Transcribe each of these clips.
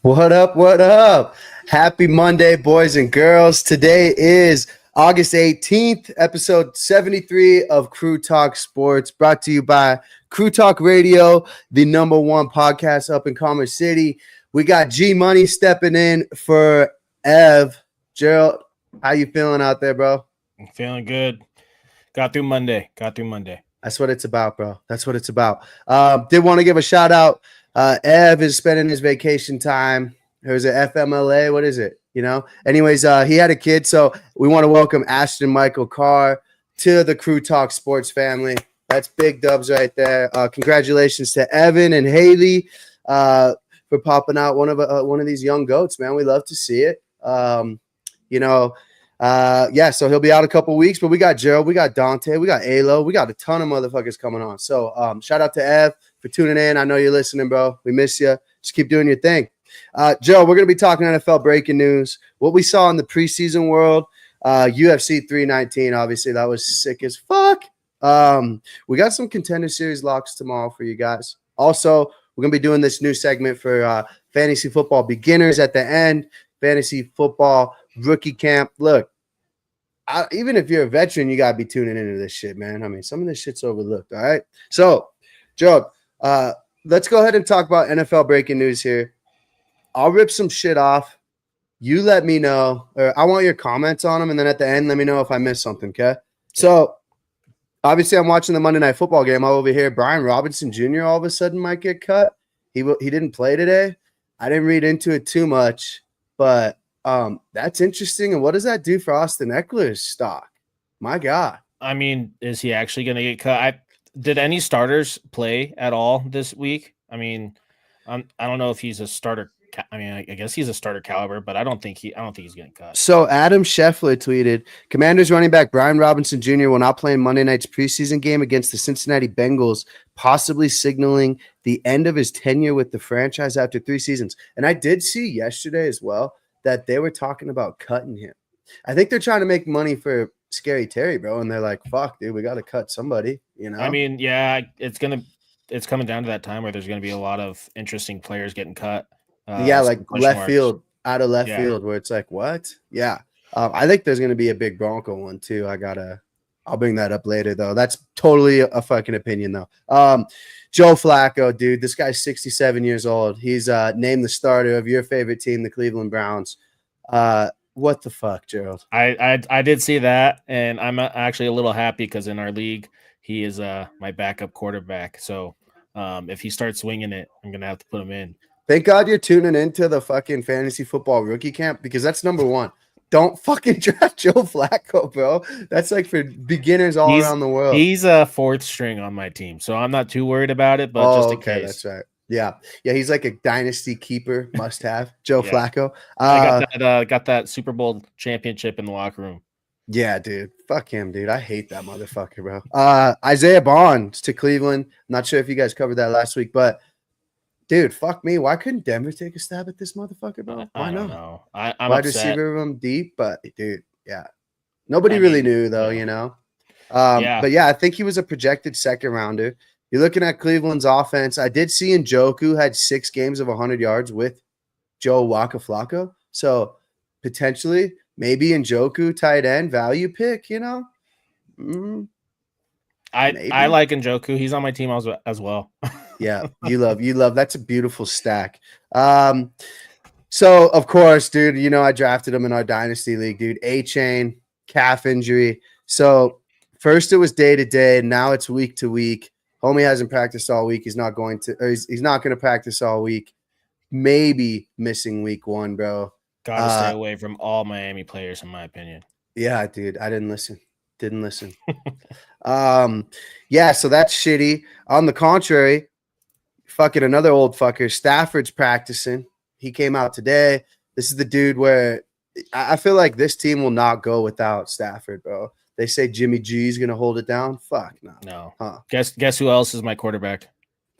What up? What up? Happy Monday, boys and girls. Today is August 18th, episode 73 of Crew Talk Sports, brought to you by Crew Talk Radio, the number one podcast up in Commerce City. We got G Money stepping in for Ev. Gerald, how you feeling out there, bro? I'm feeling good. Got through Monday. That's what it's about, bro. That's what it's about. Did want to give a shout out. Ev is spending his vacation time. There's an FMLA. What is it? Anyways, he had a kid. So we want to welcome Ashton Michael Carr to the Crew Talk Sports family. That's big dubs right there. Congratulations to Evan and Haley for popping out one of these young goats, man. We love to see it. So he'll be out a couple weeks, but we got Gerald, we got Dante, we got Alo, we got a ton of motherfuckers coming on. So shout out to Ev for tuning in. I know you're listening, bro. We miss you. Just keep doing your thing. Joe, we're going to be talking NFL breaking news. What we saw in the preseason world, UFC 319, obviously that was sick as fuck. We got some Contender Series locks tomorrow for you guys. Also, we're going to be doing this new segment for fantasy football beginners at the end, fantasy football rookie camp. Look, even if you're a veteran, you got to be tuning into this shit, man. I mean, some of this shit's overlooked, all right? So, Joe, let's go ahead and talk about NFL breaking news here. I'll rip some shit off. You let me know, or I want your comments on them, and then at the end, let me know if I missed something, okay? So, obviously, I'm watching the Monday Night Football game all over here. Brian Robinson Jr. all of a sudden might get cut. He didn't play today. I didn't read into it too much, but that's interesting. And what does that do for Austin Eckler's stock? My God. I mean, is he actually going to get cut? Did any starters play at all this week? I mean, I don't know if he's a starter. I mean, I guess he's a starter caliber, but I don't think he's getting cut. So Adam Scheffler tweeted, Commanders running back Brian Robinson Jr. will not play in Monday night's preseason game against the Cincinnati Bengals, possibly signaling the end of his tenure with the franchise after 3 seasons. And I did see yesterday as well that they were talking about cutting him. I think they're trying to make money for Scary Terry, bro. And they're like, fuck, dude, we got to cut somebody, I mean, yeah, it's coming down to that time where there's going to be a lot of interesting players getting cut. Like left field, out of left field, where it's like, what? Yeah. I think there's going to be a big Bronco one too. I'll bring that up later though. That's totally a fucking opinion though. Joe Flacco, dude, this guy's 67 years old. He's named the starter of your favorite team, the Cleveland Browns. What the fuck, Gerald? I did see that, and I'm actually a little happy because in our league, he is my backup quarterback. So if he starts swinging it, I'm gonna have to put him in. Thank God you're tuning into the fucking fantasy football rookie camp, because that's number one. Don't fucking draft Joe Flacco, bro. That's like for beginners all around the world. He's a 4th string on my team, so I'm not too worried about it, but just in case. That's right. Yeah, he's like a dynasty keeper, must have. Joe Flacco. I got that Super Bowl championship in the locker room. Yeah, dude. Fuck him, dude. I hate that motherfucker, bro. Isaiah Bonds to Cleveland. Not sure if you guys covered that last week, but dude, fuck me. Why couldn't Denver take a stab at this motherfucker, bro? Why not? Know. I'm wide receiver room deep, but dude, yeah. Nobody really knew though, But yeah, I think he was a projected second rounder. You're looking at Cleveland's offense. I did see Njoku had 6 games of 100 yards with Joe Waka Flacco. So potentially, maybe Njoku tight end value pick, I like Njoku. He's on my team as well. Yeah, you love. That's a beautiful stack. So of course, dude, I drafted him in our dynasty league, dude. A-chain, calf injury. So first it was day to day, now it's week to week. Homie hasn't practiced all week. He's not going to practice all week. Maybe missing week 1, bro. Gotta stay away from all Miami players, in my opinion. Yeah, dude. I didn't listen. So that's shitty. On the contrary, fucking another old fucker, Stafford's practicing. He came out today. This is the dude where I feel like this team will not go without Stafford, bro. They say Jimmy G is gonna hold it down. Fuck no. No. Huh. Guess who else is my quarterback?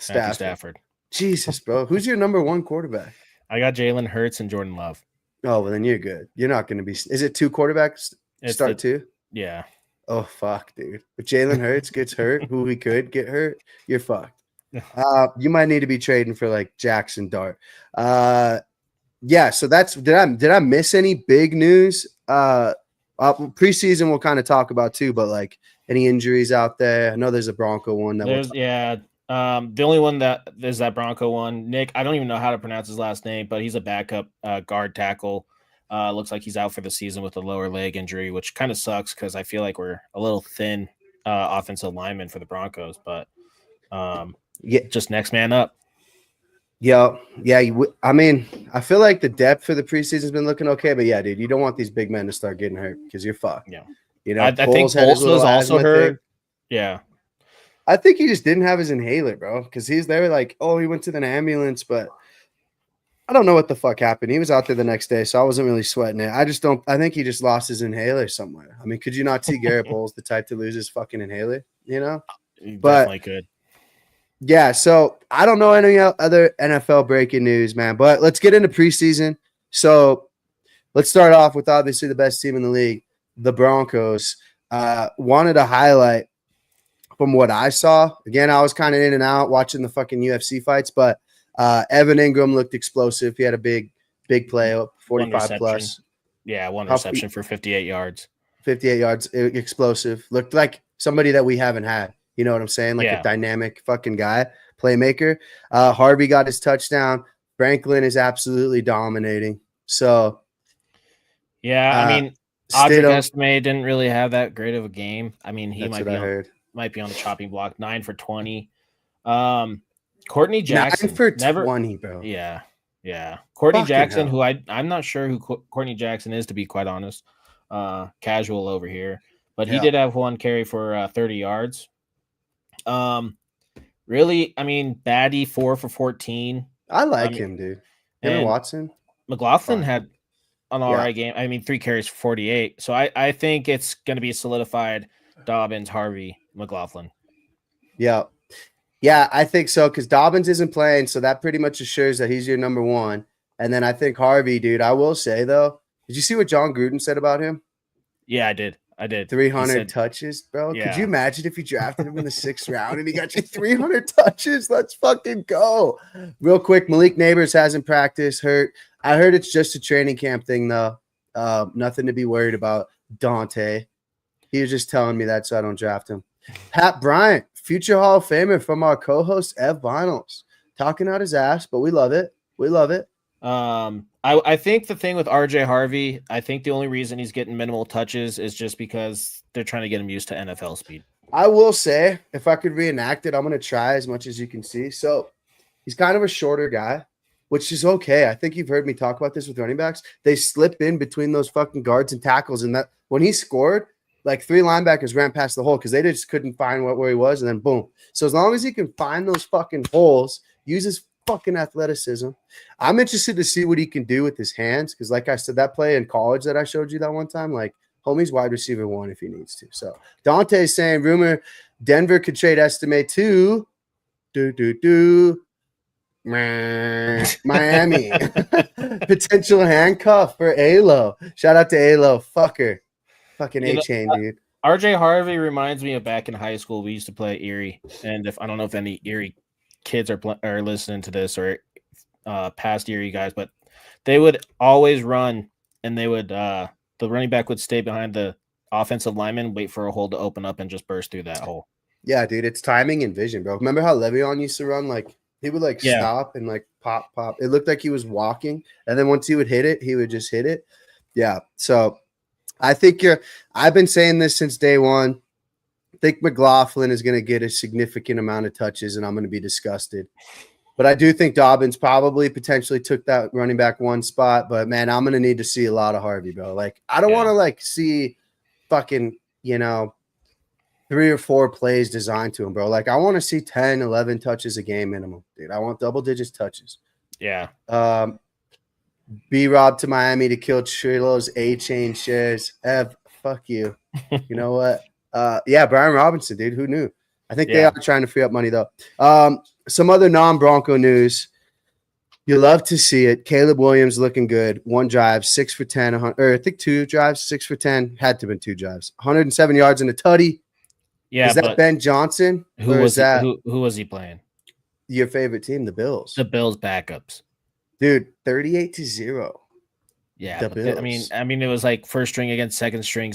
Stafford. Jesus, bro. Who's your number 1 quarterback? I got Jalen Hurts and Jordan Love. Oh, well then you're good. You're not gonna be. Is it 2 quarterbacks? Start 2? Yeah. Oh fuck, dude. If Jalen Hurts gets hurt, who he could get hurt, you're fucked. You might need to be trading for like Jackson Dart. Yeah, so that's did I miss any big news? Preseason we'll kind of talk about too, but like any injuries out there? I know there's a Bronco one that the only one that is that Bronco one. Nick, I don't even know how to pronounce his last name, but he's a backup guard tackle. Looks like he's out for the season with a lower leg injury, which kind of sucks because I feel like we're a little thin offensive lineman for the Broncos, but just next man up. Yeah. I mean, I feel like the depth for the preseason's been looking okay, but yeah, dude, you don't want these big men to start getting hurt because you're fucked. Yeah. You know, I think Bowles was also hurt. Yeah. I think he just didn't have his inhaler, bro, because he's there like, oh, he went to the ambulance, but I don't know what the fuck happened. He was out there the next day, so I wasn't really sweating it. I think he just lost his inhaler somewhere. I mean, could you not see Garrett Bowles the type to lose his fucking inhaler, you know? He definitely could. Yeah, so I don't know any other NFL breaking news, man, but let's get into preseason. So let's start off with obviously the best team in the league, the Broncos. Wanted to highlight from what I saw. Again, I was kind of in and out watching the fucking UFC fights, but Evan Ingram looked explosive. He had a big play, 45 plus. Yeah, one reception for 58 yards. 58 yards, explosive. Looked like somebody that we haven't had. You know what I'm saying? Like a dynamic fucking guy, playmaker. Harvey got his touchdown. Franklin is absolutely dominating. So, yeah, I mean, Audric Estime didn't really have that great of a game. I mean, he might be on the chopping block. 9 for 20. Courtney Jackson 9 for 20, bro. Yeah. Courtney Jackson, who I'm not sure who Courtney Jackson is, to be quite honest. Casual over here, but he did have one carry for 30 yards. Really, I mean, Batty 4 for 14. I like him, dude. And Watson. McLaughlin had an all right game. I mean, 3 carries for 48. So I think it's going to be solidified Dobbins, Harvey, McLaughlin. Yeah, I think so because Dobbins isn't playing, so that pretty much assures that he's your number one. And then I think Harvey, dude, I will say, though, did you see what John Gruden said about him? Yeah, I did. 300 touches, bro. Yeah. Could you imagine if you drafted him in the 6th round and he got you 300 touches? Let's fucking go. Real quick, Malik Neighbors hasn't practiced, hurt. I heard it's just a training camp thing, though. Nothing to be worried about. Dante. He was just telling me that so I don't draft him. Pat Bryant, future Hall of Famer from our co-host, Ev Vinyls. Talking out his ass, but we love it. I think the thing with RJ Harvey, I think the only reason he's getting minimal touches is just because they're trying to get him used to NFL speed. I will say, if I could reenact it, I'm going to try as much as you can see. So he's kind of a shorter guy, which is okay. I think you've heard me talk about this with running backs. They slip in between those fucking guards and tackles. And that when he scored, like 3 linebackers ran past the hole because they just couldn't find where he was. And then boom. So as long as he can find those fucking holes, use his fucking athleticism. I'm interested to see what he can do with his hands because, like I said, that play in college that I showed you that one time, like homie's wide receiver 1 if he needs to. So Dante's saying rumor Denver could trade Estime to Miami. Potential handcuff for Alo. Shout out to Alo. Fucking A-chain, dude. RJ Harvey reminds me of back in high school. We used to play Erie, and I don't know if any Erie kids are listening to this or past Erie guys, but they would always run, and they would the running back would stay behind the offensive lineman, wait for a hole to open up, and just burst through that hole. Yeah, dude, it's timing and vision, bro. Remember how Le'Veon used to run? Like he would stop and like pop. It looked like he was walking, and then once he would hit it, he would just hit it. Yeah, so I think I've been saying this since day one. I think McLaughlin is going to get a significant amount of touches, and I'm going to be disgusted. But I do think Dobbins probably potentially took that running back 1 spot. But, man, I'm going to need to see a lot of Harvey, bro. Like, I don't want to, like, see fucking, 3 or 4 plays designed to him, bro. Like, I want to see 10, 11 touches a game minimum, dude. I want double digits touches. Yeah. B-Rob to Miami to kill Trilo's A-chain shares. Ev, fuck you. You know what? Brian Robinson, dude. Who knew? I think they are trying to free up money, though. Some other non-Bronco news. You love to see it. Caleb Williams looking good. 1 drive, 6 for 10. Or I think 2 drives, 6 for 10. Had to have been 2 drives. 107 yards in a tutty. Yeah. Is that Ben Johnson? Who was that? Who was he playing? your favorite team, the Bills. The Bills backups. Dude, 38-0. Yeah, The but Bills. I mean, it was like first string against second string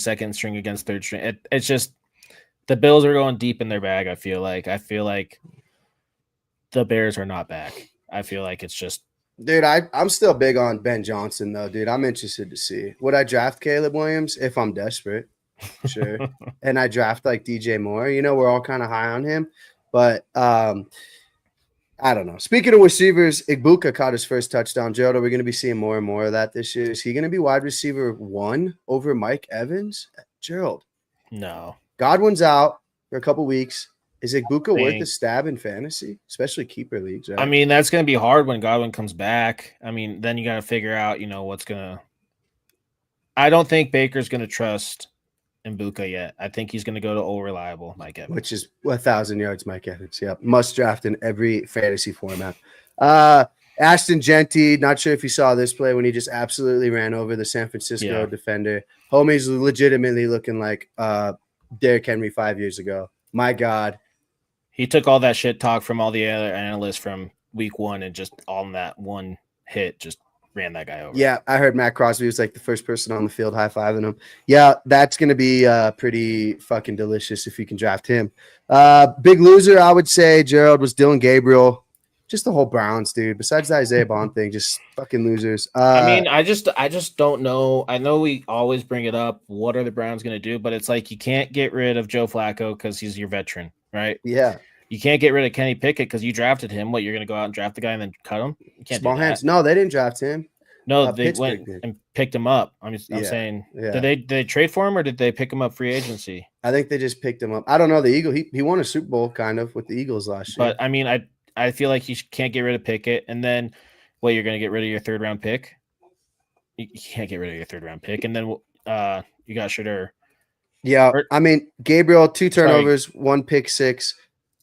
against third string. It's just the Bills are going deep in their bag. I feel like the Bears are not back. I feel like it's just. Dude, I'm still big on Ben Johnson though, dude. I'm interested to see. Would I draft Caleb Williams if I'm desperate? Sure. And I draft like DJ Moore. You know, we're all kind of high on him, but I don't know. Speaking of receivers, Igbuka caught his first touchdown. Gerald, are we going to be seeing more and more of that this year? Is he going to be wide receiver 1 over Mike Evans? Gerald. No. Godwin's out for a couple weeks. Is Igbuka worth a stab in fantasy, especially keeper leagues? Right? I mean, that's going to be hard when Godwin comes back. I mean, then you got to figure out, what's going to. I don't think Baker's going to trust Igbuka yet. I think he's going to go to old reliable Mike Evans, which is 1,000 yards. Mike Evans, yep, must draft in every fantasy format. Ashton Genty, not sure if you saw this play when he just absolutely ran over the San Francisco defender. Homie's legitimately looking like Derrick Henry 5 years ago. My God, he took all that shit talk from all the other analysts from week 1 and just on that one hit just ran that guy over. Yeah, I heard Matt Crosby was like the first person on the field high-fiving him. Yeah, that's going to be pretty fucking delicious if you can draft him. Big loser, I would say, Gerald, was Dylan Gabriel. Just the whole Browns, dude. Besides the Isaiah Bond thing, just fucking losers. I mean, I just don't know. I know we always bring it up. What are the Browns going to do? But it's like you can't get rid of Joe Flacco because he's your veteran, right? Yeah. You can't get rid of Kenny Pickett because you drafted him. What, you're going to go out and draft the guy and then cut him? You can't Small do that. hands. No, they didn't draft him. No, they went and picked him up. I'm saying, did they trade for him or did they pick him up free agency? I think they just picked him up. I don't know. The Eagle, he won a Super Bowl kind of with the Eagles last year. But I mean, I feel like you can't get rid of Pickett, and then you're going to get rid of your 3rd round pick. You can't get rid of your 3rd round pick, and then you got Shedeur. Yeah, I mean, Gabriel, 2 turnovers, 1 pick six.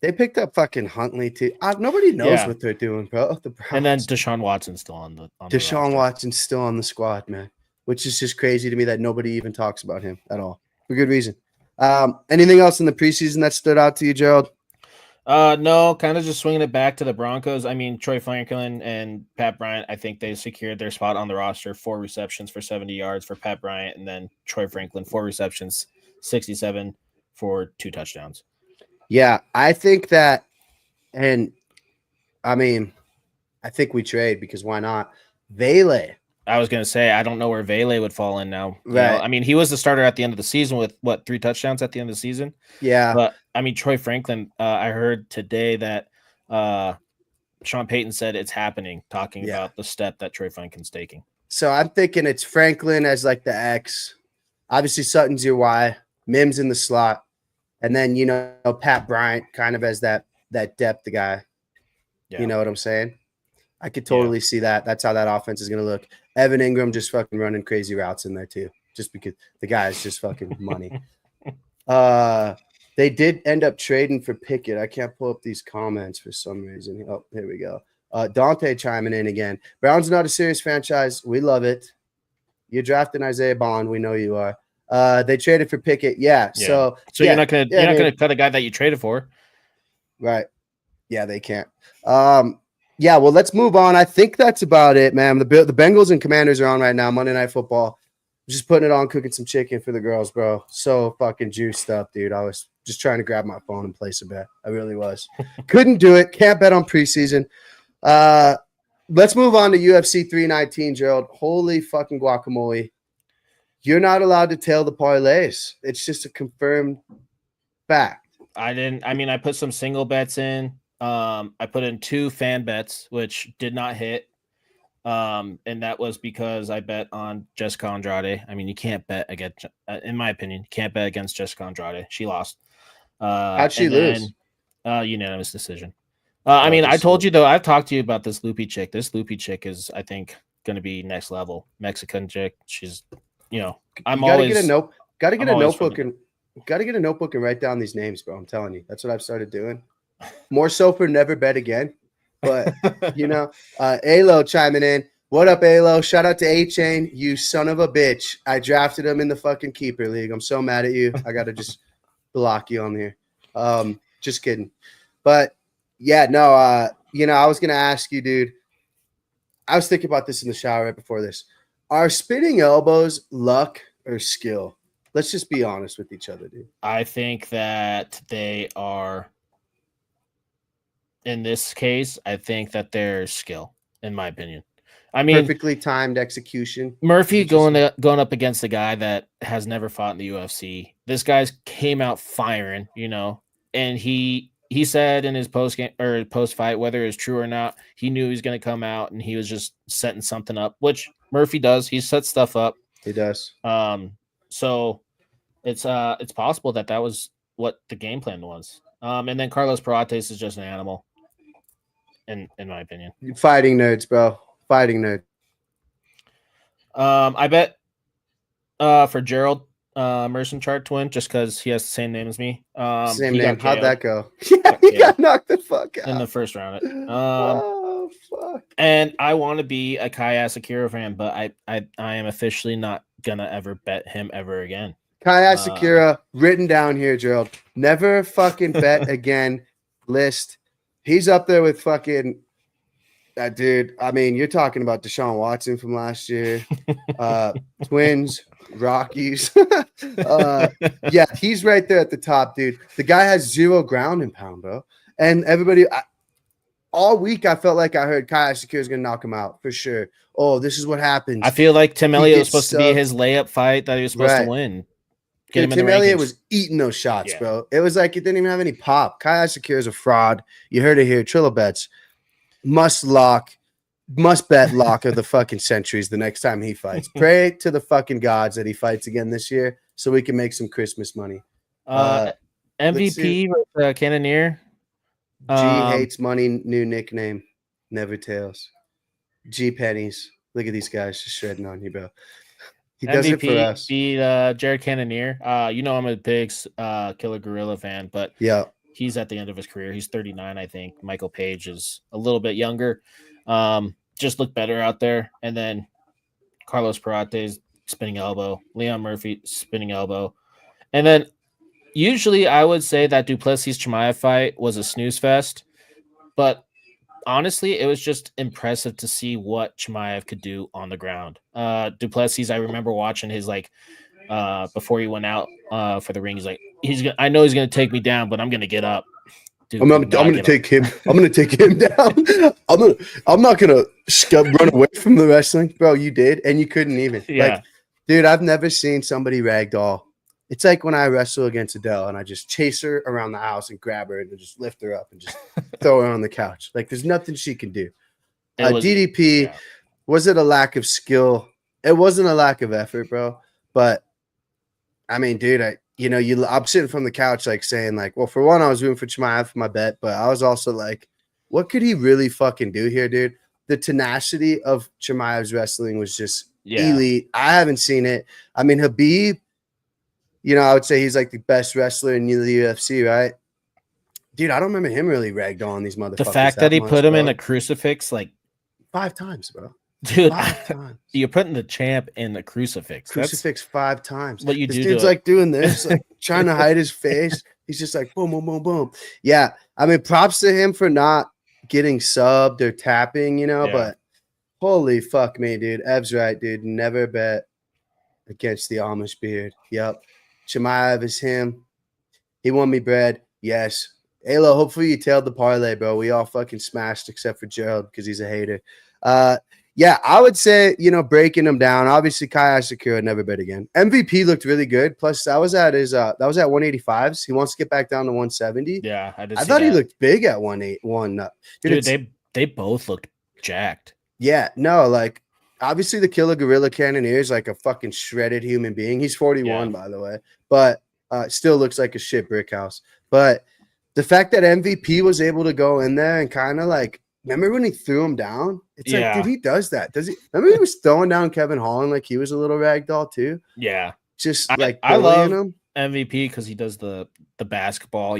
They picked up fucking Huntley too. Nobody knows what they're doing, bro. And then Deshaun Watson's still on the Deshaun Watson's still on the squad, man, which is just crazy to me that nobody even talks about him at all for good reason. Anything else in the preseason that stood out to you, Gerald? No, kind of just swinging it back to the Broncos. I mean, Troy Franklin and Pat Bryant, I think they secured their spot on the roster. 4 receptions for 70 yards for Pat Bryant, and then Troy Franklin, 4 receptions, 67 for 2 touchdowns. Yeah, I think that, and I mean, I think we trade because why not? Vele. I was going to say, I don't know where Vele would fall in now. Right. I mean, he was the starter at the end of the season with 3 touchdowns at the end of the season. Yeah. But I mean, Troy Franklin, I heard today that Sean Payton said it's happening, talking about the step that Troy Franklin's taking. So I'm thinking it's Franklin as like the X. Obviously, Sutton's your Y. Mims in the slot. And then, Pat Bryant kind of as that depth guy. Yeah. You know what I'm saying? I could totally see that. That's how that offense is going to look. Evan Ingram just fucking running crazy routes in there too, just because the guy is just fucking money. They did end up trading for Pickett. I can't pull up these comments for some reason. Oh, here we go. Dante chiming in again. Browns not a serious franchise. We love it. You're drafting Isaiah Bond. We know you are. They traded for Pickett. Yeah. So you're not gonna cut a guy that you traded for. Right. Yeah, they can't. Yeah, well, let's move on. I think that's about it, man. The Bengals and Commanders are on right now, Monday Night Football. Just putting it on, cooking some chicken for the girls, bro. So fucking juiced up, dude. I was just trying to grab my phone and place a bet. I really was. Couldn't do it. Can't bet on preseason. Let's move on to UFC 319, Gerald. Holy fucking guacamole. You're not allowed to tell the parlays. It's just a confirmed fact. I put some single bets in. I put in 2 fan bets, which did not hit. And that was because I bet on Jessica Andrade. I mean, you can't bet against, in my opinion, you can't bet against Jessica Andrade. She lost. How'd she lose? Unanimous decision. I mean, I told you though, I've talked to you about this Loopy chick. This Loopy chick is, I think, going to be next level. Mexican chick. She's, Gotta get a notebook and write down these names, bro. I'm telling you, that's what I've started doing. More so for never bet again. But Alo chiming in. What up, Alo? Shout out to A-Chain, you son of a bitch. I drafted him in the fucking keeper league. I'm so mad at you. I gotta just block you on here. Just kidding. But yeah, no, I was gonna ask you, dude. I was thinking about this in the shower right before this. Are spinning elbows luck or skill? Let's just be honest with each other, dude. I think that they are. In this case, I think that they're skill, in my opinion. I mean, Perfectly timed execution. Murphy going up against a guy that has never fought in the UFC. This guy's came out firing, and he said in his post game or post fight, whether it's true or not, he knew he was going to come out and he was just setting something up, which Murphy does. He sets stuff up. He does. So it's possible that was what the game plan was. And then Carlos Prates is just an animal. In my opinion, fighting nerds, bro. Fighting nerd. I bet for Gerald Mercenchart to win just because he has the same name as me. Same name. How'd that go? Yeah, he got knocked the fuck out in the first round. Oh fuck! And I want to be a Kai Asakura fan, but I am officially not gonna ever bet him ever again. Kai Asakura written down here, Gerald. Never fucking bet again. List. He's up there with fucking that dude. I mean, you're talking about Deshaun Watson from last year, Twins, Rockies. Yeah, he's right there at the top, dude. The guy has 0 ground and pound, bro. And everybody, all week, I felt like I heard Kai Asakura is going to knock him out for sure. Oh, this is what happens. I feel like Tim Elliott was supposed to be his layup fight that he was supposed to win. Dude, Tim Elliott was eating those shots, bro. It was like it didn't even have any pop. Kai Asakura is a fraud. You heard it here. Trilla bets. Must bet lock of the fucking centuries the next time he fights. Pray to the fucking gods that he fights again this year so we can make some Christmas money. MVP with Cannonier. G hates money, new nickname. Never tails. G pennies. Look at these guys just shredding on you, bro. He does it for us. Beat Jared Cannonier. I'm a big Killer Gorilla fan, but yeah, he's at the end of his career. He's 39, I think. Michael Page is a little bit younger. Just look better out there. And then Carlos Prates, spinning elbow. Leon Murphy, spinning elbow. And then usually I would say that Duplessis Chimaev fight was a snooze fest, but honestly, it was just impressive to see what Chimaev could do on the ground. Duplessis, I remember watching his before he went out for the ring. He's like, I know he's gonna take me down, but I'm gonna get up. Dude, I'm gonna take him. I'm gonna take him down. I'm not gonna run away from the wrestling, bro. You did, and you couldn't even. Yeah, dude, I've never seen somebody ragdoll. It's like when I wrestle against Adele and I just chase her around the house and grab her and just lift her up and just throw her on the couch. Like there's nothing she can do. DDP, was it a lack of skill? It wasn't a lack of effort, bro. But I mean, dude, I'm sitting from the couch like saying like, well, for one, I was rooting for Chimaev for my bet, but I was also like, what could he really fucking do here, dude? The tenacity of Chimaev's wrestling was just elite. I haven't seen it. I mean, Khabib, I would say he's like the best wrestler in the UFC, right? Dude, I don't remember him really ragged on these motherfuckers. The fact that he put him in a crucifix like 5 times, bro. Dude, 5 times. You're putting the champ in the crucifix. That's 5 times. What you this do? Dude's like doing this, like trying to hide his face. He's just like boom, boom, boom, boom. Yeah, I mean, props to him for not getting subbed or tapping, But holy fuck me, dude. Ev's right, dude. Never bet against the Amish beard. Yep. Chimaev is him. He won me bread. Yes. Alo, hopefully you tailed the parlay, bro. We all fucking smashed except for Gerald because he's a hater. Yeah, I would say, breaking him down. Obviously, Kai Asakura never bet again. MVP looked really good. Plus, that was at 185s. He wants to get back down to 170. Yeah, I thought he looked big at 181. Dude, they both looked jacked. Yeah, no, like obviously the Killer Gorilla Cannonier is like a fucking shredded human being. He's 41, by the way, but still looks like a shit brick house. But the fact that MVP was able to go in there and kind of like, remember when he threw him down? It's like, dude, he does that. Does he? Remember he was throwing down Kevin Holland like he was a little ragdoll too? Yeah. Just I love him. MVP because he does the basketball,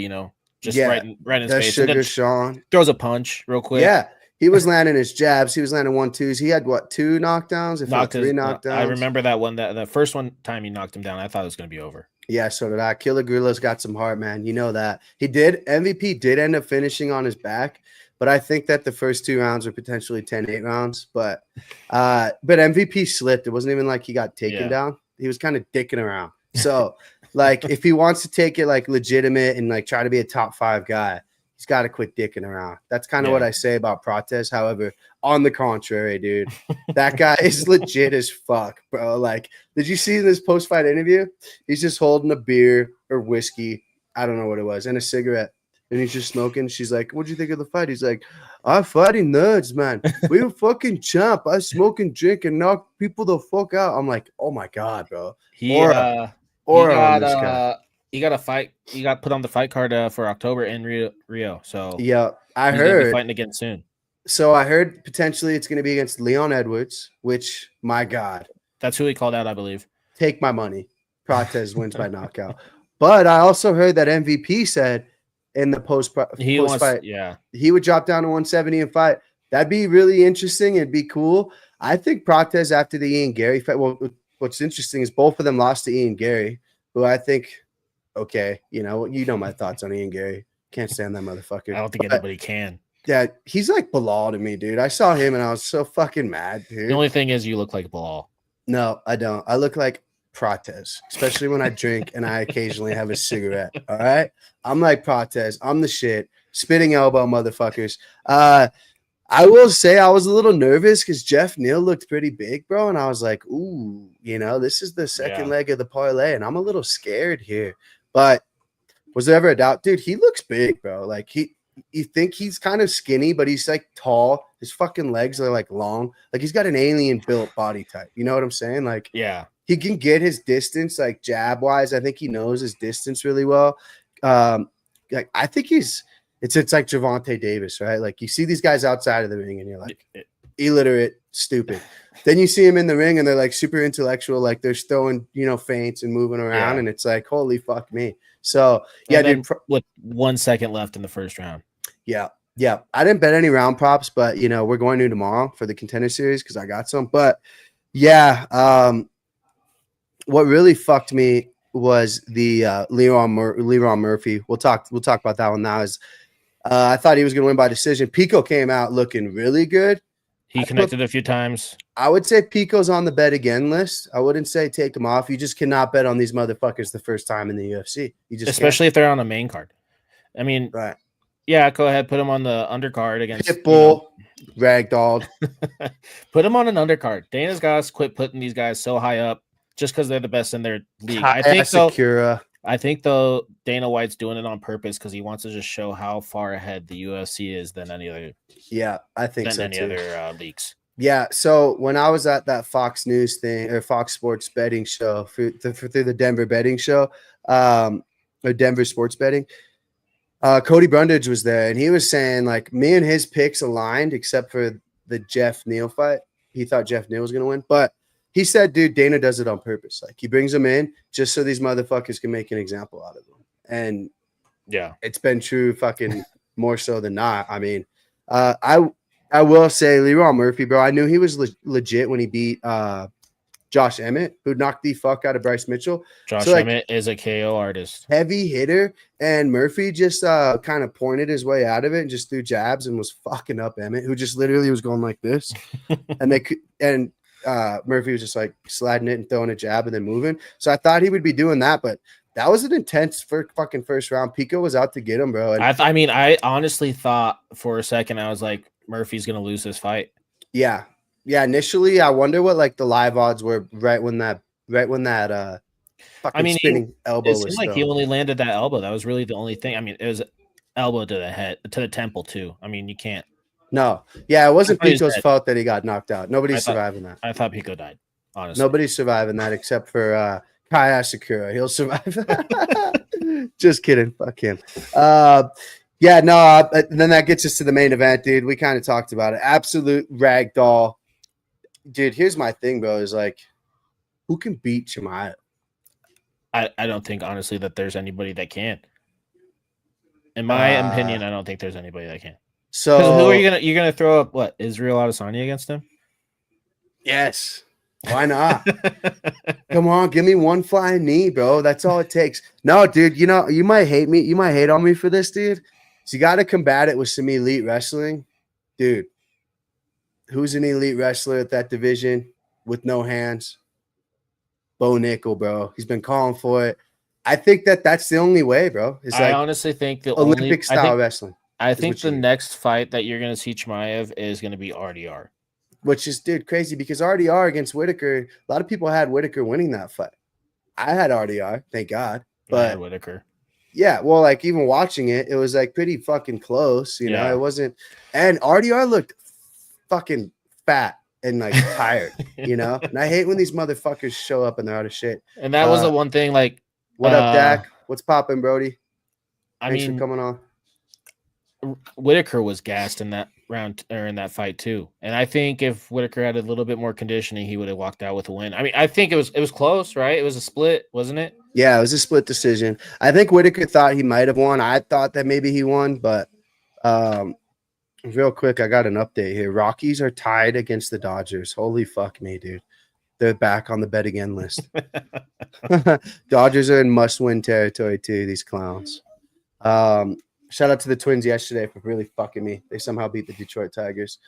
just right in his face. Sugar Sean throws a punch real quick. Yeah. He was landing his jabs. He was landing 1-2s. He had 2 knockdowns? If not 3 knockdowns. I remember that one. The first time he knocked him down, I thought it was going to be over. Yeah, so did I. Killer Gorilla's got some heart, man. You know that. He did. MVP did end up finishing on his back, but I think that the first 2 rounds were potentially 10-8 rounds. But MVP slipped. It wasn't even like he got taken down. He was kind of dicking around. So like if he wants to take it like legitimate and like try to be a top 5 guy, he's got to quit dicking around. That's kind of what I say about Prates. However, on the contrary, dude, that guy is legit as fuck, bro. Like, did you see in this post-fight interview? He's just holding a beer or whiskey, I don't know what it was, and a cigarette, and he's just smoking. She's like, "What'd you think of the fight?" He's like, "I'm fighting nerds, man. We were fucking champ. I smoke and drink and knock people the fuck out." I'm like, "Oh my god, bro." He got a fight. He got put on the fight card for October in Rio. So yeah, I he's heard fighting again soon. So I heard potentially it's going to be against Leon Edwards, which, my God. That's who he called out, I believe. Take my money. Prates wins by knockout. But I also heard that MVP said in the post fight, he would drop down to 170 and fight. That'd be really interesting. It'd be cool. I think Prates after the Ian Gary fight, well, what's interesting is both of them lost to Ian Gary, who I think, okay, you know my thoughts on Ian Gary. Can't stand that motherfucker. I don't think anybody can. Yeah, he's like Bilal to me, dude. I saw him and I was so fucking mad, dude. The only thing is you look like Bilal. No, I don't. I look like Prates, especially when I drink and I occasionally have a cigarette. All right? I'm like Prates. I'm the shit. Spitting elbow, motherfuckers. I will say I was a little nervous because Jeff Neal looked pretty big, bro. And I was like, ooh, this is the second leg of the parlay. And I'm a little scared here. But was there ever a doubt? Dude, he looks big, bro. Like you think he's kind of skinny, but he's like tall. His fucking legs are like long. Like he's got an alien built body type. You know what I'm saying? Like, yeah, he can get his distance, like jab wise. I think he knows his distance really well. Like I think it's like Gervonta Davis, right? Like you see these guys outside of the ring and you're like illiterate, stupid. Then you see him in the ring and they're like super intellectual, like they're throwing, feints and moving around, and it's like, holy fuck me. So yeah, dude, with 1 second left in the first round. Yeah. I didn't bet any round props, but we're going to tomorrow for the Contender Series because I got some. But yeah, what really fucked me was the Leron Murphy. We'll talk about that one now. I thought he was going to win by decision. Pico came out looking really good. He connected a few times. I would say Pico's on the bet again list. I wouldn't say take him off. You just cannot bet on these motherfuckers the first time in the UFC. You just especially if they're on the main card. I mean, right. Yeah, go ahead. Put him on the undercard against Pitbull, Ragdoll. Put him on an undercard. Dana's got to quit putting these guys so high up just because they're the best in their league. I think though Dana White's doing it on purpose because he wants to just show how far ahead the UFC is than any other. Yeah, I think so too. Other leagues. Yeah. So when I was at that Fox News thing or Fox Sports betting show through the Denver betting show, or Denver sports betting. Cody Brundage was there, and he was saying, like, me and his picks aligned except for the Jeff Neal fight. He thought Jeff Neal was going to win. But he said, dude, Dana does it on purpose. Like, he brings them in just so these motherfuckers can make an example out of them. And, yeah, it's been true fucking more so than not. I mean, I will say Leron Murphy, bro, I knew he was legit when he beat Josh Emmett, who knocked the fuck out of Bryce Mitchell. Josh Emmett is a KO artist. Heavy hitter. And Murphy just kind of pointed his way out of it and just threw jabs and was fucking up Emmett, who just literally was going like this. and Murphy was just like sliding it and throwing a jab and then moving. So I thought he would be doing that, but that was an intense fucking first round. Pico was out to get him, bro. And I honestly thought for a second, I was like, Murphy's going to lose this fight. Yeah. Yeah, initially, I wonder what like the live odds were right when that fucking spinning elbow was. It seemed like he only landed that elbow. That was really the only thing. I mean, it was elbow to the head, to the temple too. I mean, you can't. No, yeah, it wasn't Pico's fault that he got knocked out. Nobody's surviving that. I thought Pico died. Honestly, nobody's surviving that except for Kaya Sakura. He'll survive. Just kidding. Fuck him. Yeah, no. Then that gets us to the main event, dude. We kind of talked about it. Absolute ragdoll. Dude, here's my thing, bro, is like, who can beat Chimaev? I don't think, honestly, that there's anybody that can. In my opinion, I don't think there's anybody that can. So who are you're gonna throw up what, Israel Adesanya against him? Yes. Why not? Come on, give me one flying knee, bro. That's all it takes. No, dude, you might hate me. You might hate on me for this, dude. So you got to combat it with some elite wrestling. Dude, who's an elite wrestler at that division with no hands? Bo Nickel, bro. He's been calling for it. I think that's the only way, bro. It's I like honestly think the Olympic style wrestling. I is think what you the need. next fight that you're going to see Chimaev is going to be RDR. Which is, dude, crazy because RDR against Whitaker, a lot of people had Whitaker winning that fight. I had RDR, thank God. But Whitaker. Yeah, well, like even watching it, it was like pretty fucking close, you know. It wasn't, and RDR looked fucking fat and like tired, you know. And I hate when these motherfuckers show up and they're out of shape. And that was the one thing. Like, what up, Dak? What's popping, Brody? Thanks for coming on. Whitaker was gassed in that round or in that fight too, and I think if Whitaker had a little bit more conditioning, he would have walked out with a win. I mean, I think it was close, right? It was a split, wasn't it? Yeah, it was a split decision. I think Whitaker thought he might have won. I thought that maybe he won, but real quick, I got an update here. Rockies are tied against the Dodgers. Holy fuck me, dude. They're back on the bet again list. Dodgers are in must-win territory too, these clowns. Shout out to the Twins yesterday for really fucking me. They somehow beat the Detroit Tigers.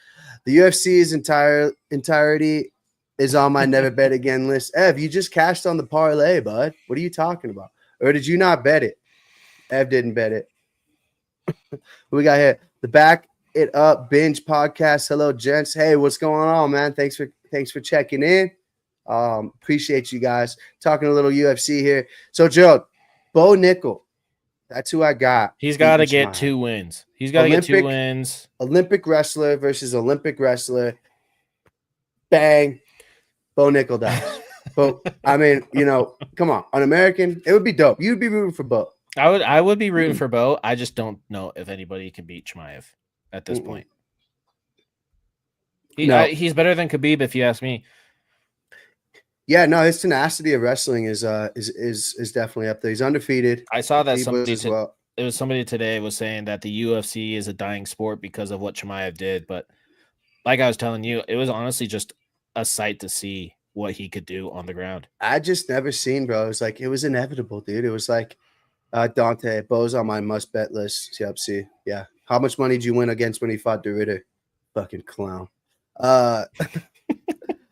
The UFC's entirety is on my never bet again list. Ev, you just cashed on the parlay, bud. What are you talking about? Or did you not bet it? Ev didn't bet it. We got here. The Back It Up Binge Podcast. Hello, gents. Hey, what's going on, man? Thanks for checking in. Appreciate you guys. Talking a little UFC here. So, Joe, Bo Nickel. That's who I got. He's got to get 2 wins. He's got to get 2 wins. Olympic wrestler versus Olympic wrestler. Bang. Bo Nickel dies. But I mean, you know, come on. An American, it would be dope. You'd be rooting for Bo. I would be rooting for Bo. I just don't know if anybody can beat Chimaev at this point. He's better than Khabib, if you ask me. Yeah, no, his tenacity of wrestling is definitely up there. He's undefeated. I saw that it was somebody today was saying that the UFC is a dying sport because of what Chimaev did. But like I was telling you, it was honestly just a sight to see what he could do on the ground. I just never seen, bro. It was like it was inevitable, dude. It was like Dante, Bo's on my must bet list. Yep, see, yeah. How much money did you win against when he fought De Ridder? Fucking clown.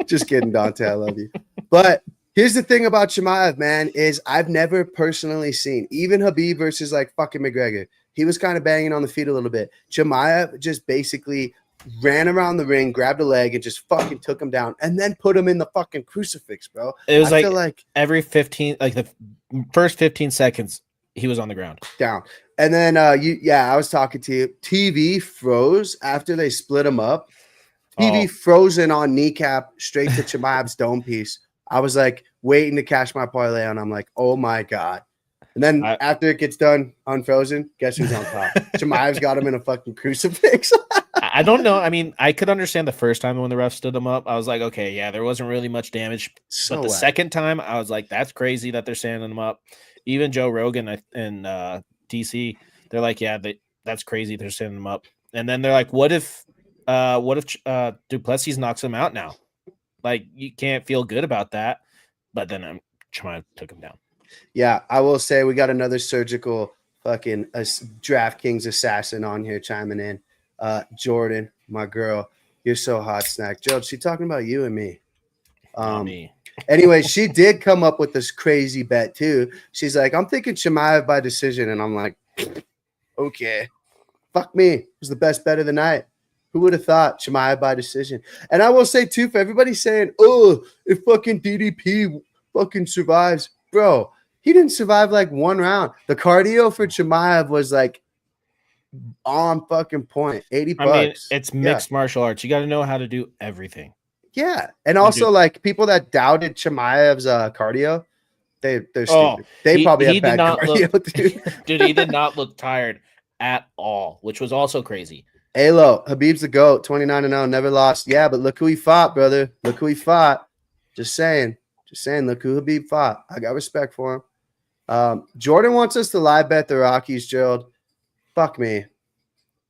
Just kidding, Dante. I love you. But here's the thing about Chimaev, man, is I've never personally seen, even Khabib versus like fucking McGregor. He was kind of banging on the feet a little bit. Chimaev just basically ran around the ring, grabbed a leg, and just fucking took him down, and then put him in the fucking crucifix, bro. It was like every 15, like the first 15 seconds, he was on the ground. Down. And then I was talking to you. TV froze after they split him up. TV frozen on kneecap straight to Chimaev's dome piece. I was like waiting to cash my parlay on. I'm like, oh my God. And then after it gets done unfrozen, guess who's on top? Chimaev's got him in a fucking crucifix. I don't know. I mean, I could understand the first time when the ref stood him up. I was like, okay, yeah, there wasn't really much damage. But the second time, I was like, that's crazy that they're standing him up. Even Joe Rogan and DC, they're like, yeah, that's crazy. They're standing him up. And then they're like, what if Duplessis knocks him out now? Like, you can't feel good about that. But then Chimaev took him down. Yeah, I will say we got another surgical fucking DraftKings assassin on here chiming in. Jordan, my girl, you're so hot, snack. Joe, she talking about you and me. Me. Anyway, she did come up with this crazy bet too. She's like, I'm thinking Chimaev by decision, and I'm like, okay, fuck me. It was the best bet of the night. Who would have thought Chimaev by decision? And I will say too, for everybody saying, oh, if fucking DDP fucking survives, bro, he didn't survive like one round. The cardio for Chimaev was like on fucking point. $80. I mean, it's mixed martial arts. You got to know how to do everything. Yeah, and also like people that doubted Chimaev's cardio, they're stupid. They probably have bad cardio, dude. He did not look tired at all, which was also crazy. Alo, Khabib's the GOAT, 29-0, never lost. Yeah, but look who he fought, brother. Look who he fought. Just saying. Look who Khabib fought. I got respect for him. Jordan wants us to live bet the Rockies, Gerald. Fuck me.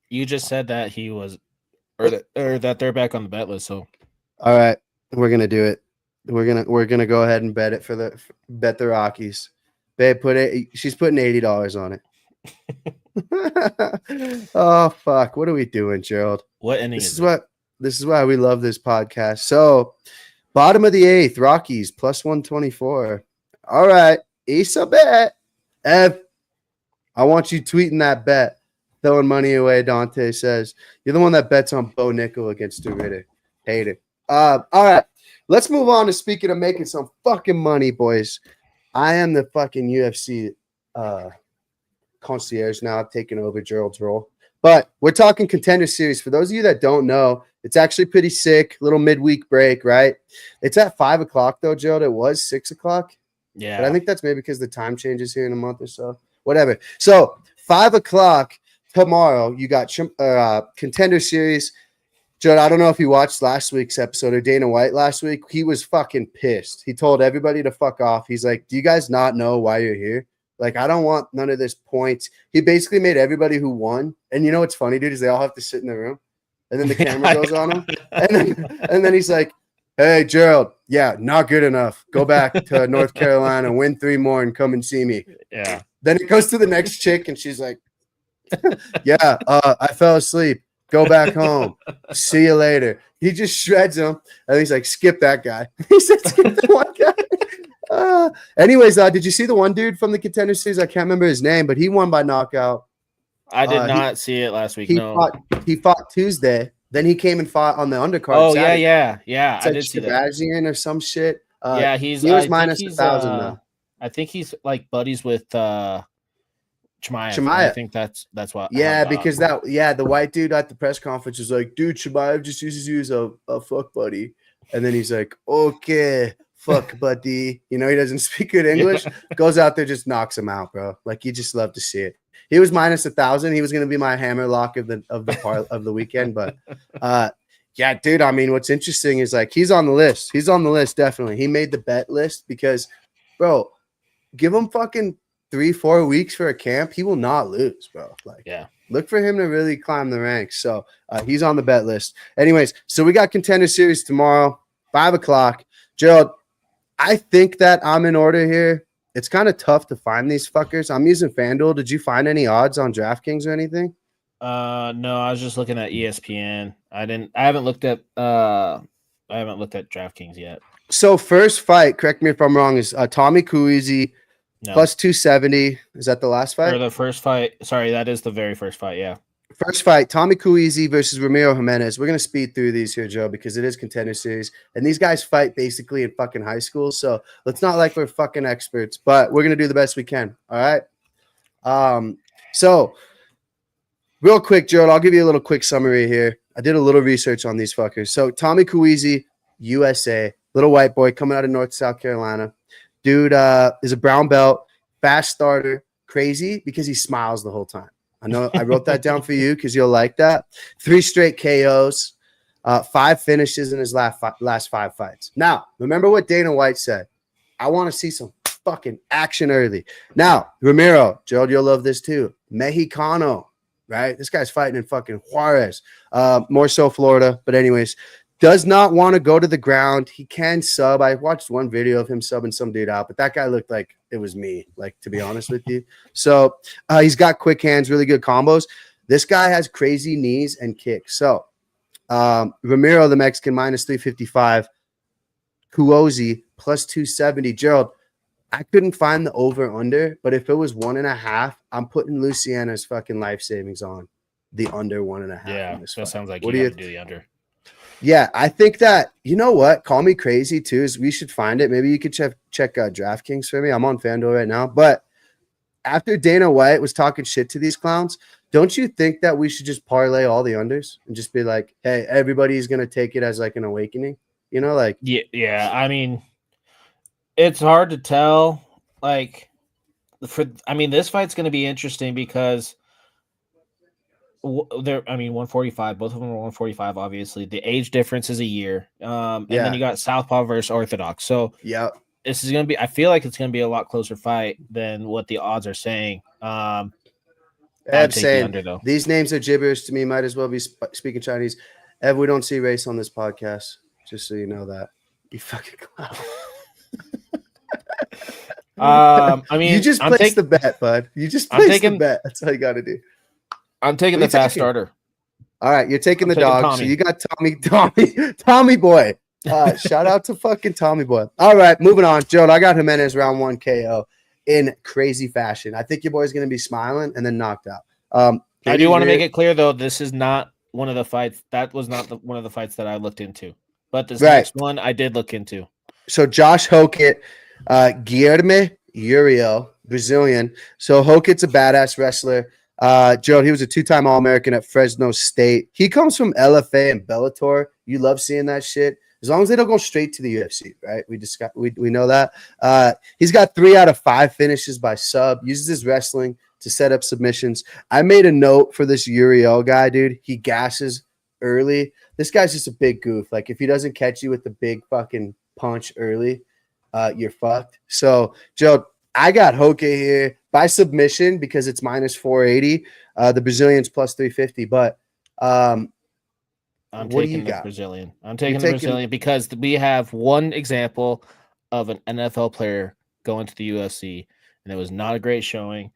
You just said that he was, or that they're back on the bet list. So, all right, we're gonna do it. We're gonna go ahead and bet it bet the Rockies. Babe, she's putting $80 on it. Oh fuck! What are we doing, Gerald? What inning This is is it? what. This is why we love this podcast. So, bottom of the eighth, Rockies plus 124. All right, Issa bet. Ev, I want you tweeting that bet, throwing money away. Dante says you're the one that bets on Bo Nickel against Stu Ritter. Hate it. All right, let's move on to speaking of making some fucking money, boys. I am the fucking UFC concierge now. I've taken over Gerald's role. But we're talking Contender Series. For those of you that don't know, it's actually pretty sick. Little midweek break, right? It's at 5 o'clock, though, Gerald. It was 6 o'clock. Yeah. But I think that's maybe because the time changes here in a month or so. Whatever. So 5 o'clock tomorrow, you got Contender Series. Gerald, I don't know if you watched last week's episode of Dana White last week. He was fucking pissed. He told everybody to fuck off. He's like, do you guys not know why you're here? Like, I don't want none of this points. He basically made everybody who won. And you know what's funny, dude, is they all have to sit in the room. And then the camera goes on him. And then he's like, hey, Gerald, yeah, not good enough. Go back to North Carolina, win 3 more, and come and see me. Yeah. Then it goes to the next chick, and she's like, yeah, I fell asleep. Go back home. See you later. He just shreds him. And he's like, skip that guy. He said, skip the one guy. Anyways, did you see the one dude from the Contender Series? I can't remember his name, but he won by knockout. I did not see it last week. He fought Tuesday. Then he came and fought on the undercard. Oh, Saturday. yeah. It's I like did see that. Shabazian or some shit. Yeah, he was minus 1,000 though. I think he's like buddies with Chimaev. Chimaev. I think that's what. Yeah, because the white dude at the press conference was like, dude, Chimaev just uses you as a fuck buddy. And then he's like, okay, fuck buddy. You know, he doesn't speak good English. Goes out there, just knocks him out, bro. Like, you just love to see it. He was minus 1,000. He was going to be my hammer lock of the weekend. But yeah, dude, I mean, what's interesting is like he's on the list. He's on the list, definitely. He made the bet list because, bro, give him fucking 3-4 weeks for a camp. He will not lose, bro. Like, yeah. Look for him to really climb the ranks. So he's on the bet list. Anyways, so we got Contender Series tomorrow, 5 o'clock. Gerald, I think that I'm in order here. It's kind of tough to find these fuckers. I'm using FanDuel. Did you find any odds on DraftKings or anything? No, I was just looking at ESPN. I haven't looked at DraftKings yet. So first fight, correct me if I'm wrong, is Tommy Kuizi plus 270. Is that the last fight? Or the first fight. Sorry, that is the very first fight. Yeah. First fight, Tommy Kuizi versus Ramiro Jimenez. We're going to speed through these here, Joe, because it is Contender Series. And these guys fight basically in fucking high school. So let's not like we're fucking experts, but we're going to do the best we can. All right. So real quick, Joe, I'll give you a little quick summary here. I did a little research on these fuckers. So Tommy Kuizi, USA, little white boy coming out of North South Carolina. Dude is a brown belt, fast starter, crazy because he smiles the whole time. I know I wrote that down for you because you'll like that. 3 straight KOs, 5 finishes in his last 5 fights. Now, remember what Dana White said. I want to see some fucking action early. Now, Ramiro, Gerald, you'll love this too. Mexicano, right? This guy's fighting in fucking Juarez, more so Florida. But anyways, does not want to go to the ground. He can sub. I watched one video of him subbing some dude out, but that guy looked like it was me, like, to be honest with you. So he's got quick hands, really good combos. This guy has crazy knees and kicks. So Ramiro, the Mexican, minus 355. Kuozi, plus 270. Gerald, I couldn't find the over-under, but if it was 1.5, I'm putting Luciana's fucking life savings on the under 1.5. Yeah, that sounds like what you do have to do the under. Yeah, I think that, you know what? Call me crazy too, is we should find it. Maybe you could check DraftKings for me. I'm on FanDuel right now. But after Dana White was talking shit to these clowns, don't you think that we should just parlay all the unders and just be like, hey, everybody's going to take it as like an awakening? You know, like. Yeah. I mean, it's hard to tell. Like, this fight's going to be interesting because 145. Both of them are 145. Obviously, the age difference is a year. And then you got Southpaw versus Orthodox. So yeah, this is gonna be. I feel like it's gonna be a lot closer fight than what the odds are saying. I'm saying under, though. These names are gibberish to me. Might as well be speaking Chinese. Ev, we don't see race on this podcast. Just so you know that. You fucking clown. I You mean, just placed the bet, bud. You just I'm placed the taking- bet. That's all you got to do. I'm taking What are the you fast taking? starter. All right, you're taking I'm the taking dog. Tommy. So you got Tommy boy. Shout out to fucking Tommy boy. All right, moving on. Joe, I got Jimenez round 1 KO in crazy fashion. I think your boy's gonna be smiling and then knocked out. I do want to make it clear though, this is not one of the fights. That was not one of the fights that I looked into. But this next one I did look into. So Josh Hokett, Guilherme Uriel, Brazilian. So Hokett's a badass wrestler. Joe, he was a 2-time All-American at Fresno State. He comes from LFA and Bellator. You love seeing that shit. As long as they don't go straight to the UFC, right? We know that. He's got 3 out of 5 finishes by sub. Uses his wrestling to set up submissions. I made a note for this Uriel guy, dude. He gasses early. This guy's just a big goof. Like if he doesn't catch you with the big fucking punch early, you're fucked. So, Joe, I got Hoke here by submission because it's minus 480. The Brazilian's plus 350. But I'm what taking do you the got? Brazilian. I'm taking the Brazilian because we have one example of an NFL player going to the UFC, and it was not a great showing.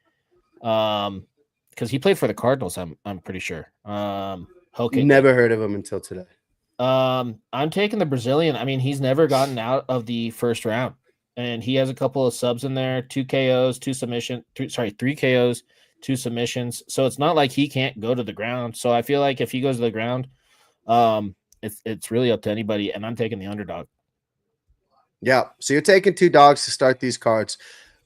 Because he played for the Cardinals, I'm pretty sure. Hoke never heard of him until today. I'm taking the Brazilian. I mean, he's never gotten out of the first round, and he has a couple of subs in there, 2 KOs, 2 submission, 3 KOs, 2 submissions. So it's not like he can't go to the ground. So I feel like if he goes to the ground, it's really up to anybody, and I'm taking the underdog. Yeah. So you're taking 2 dogs to start these cards.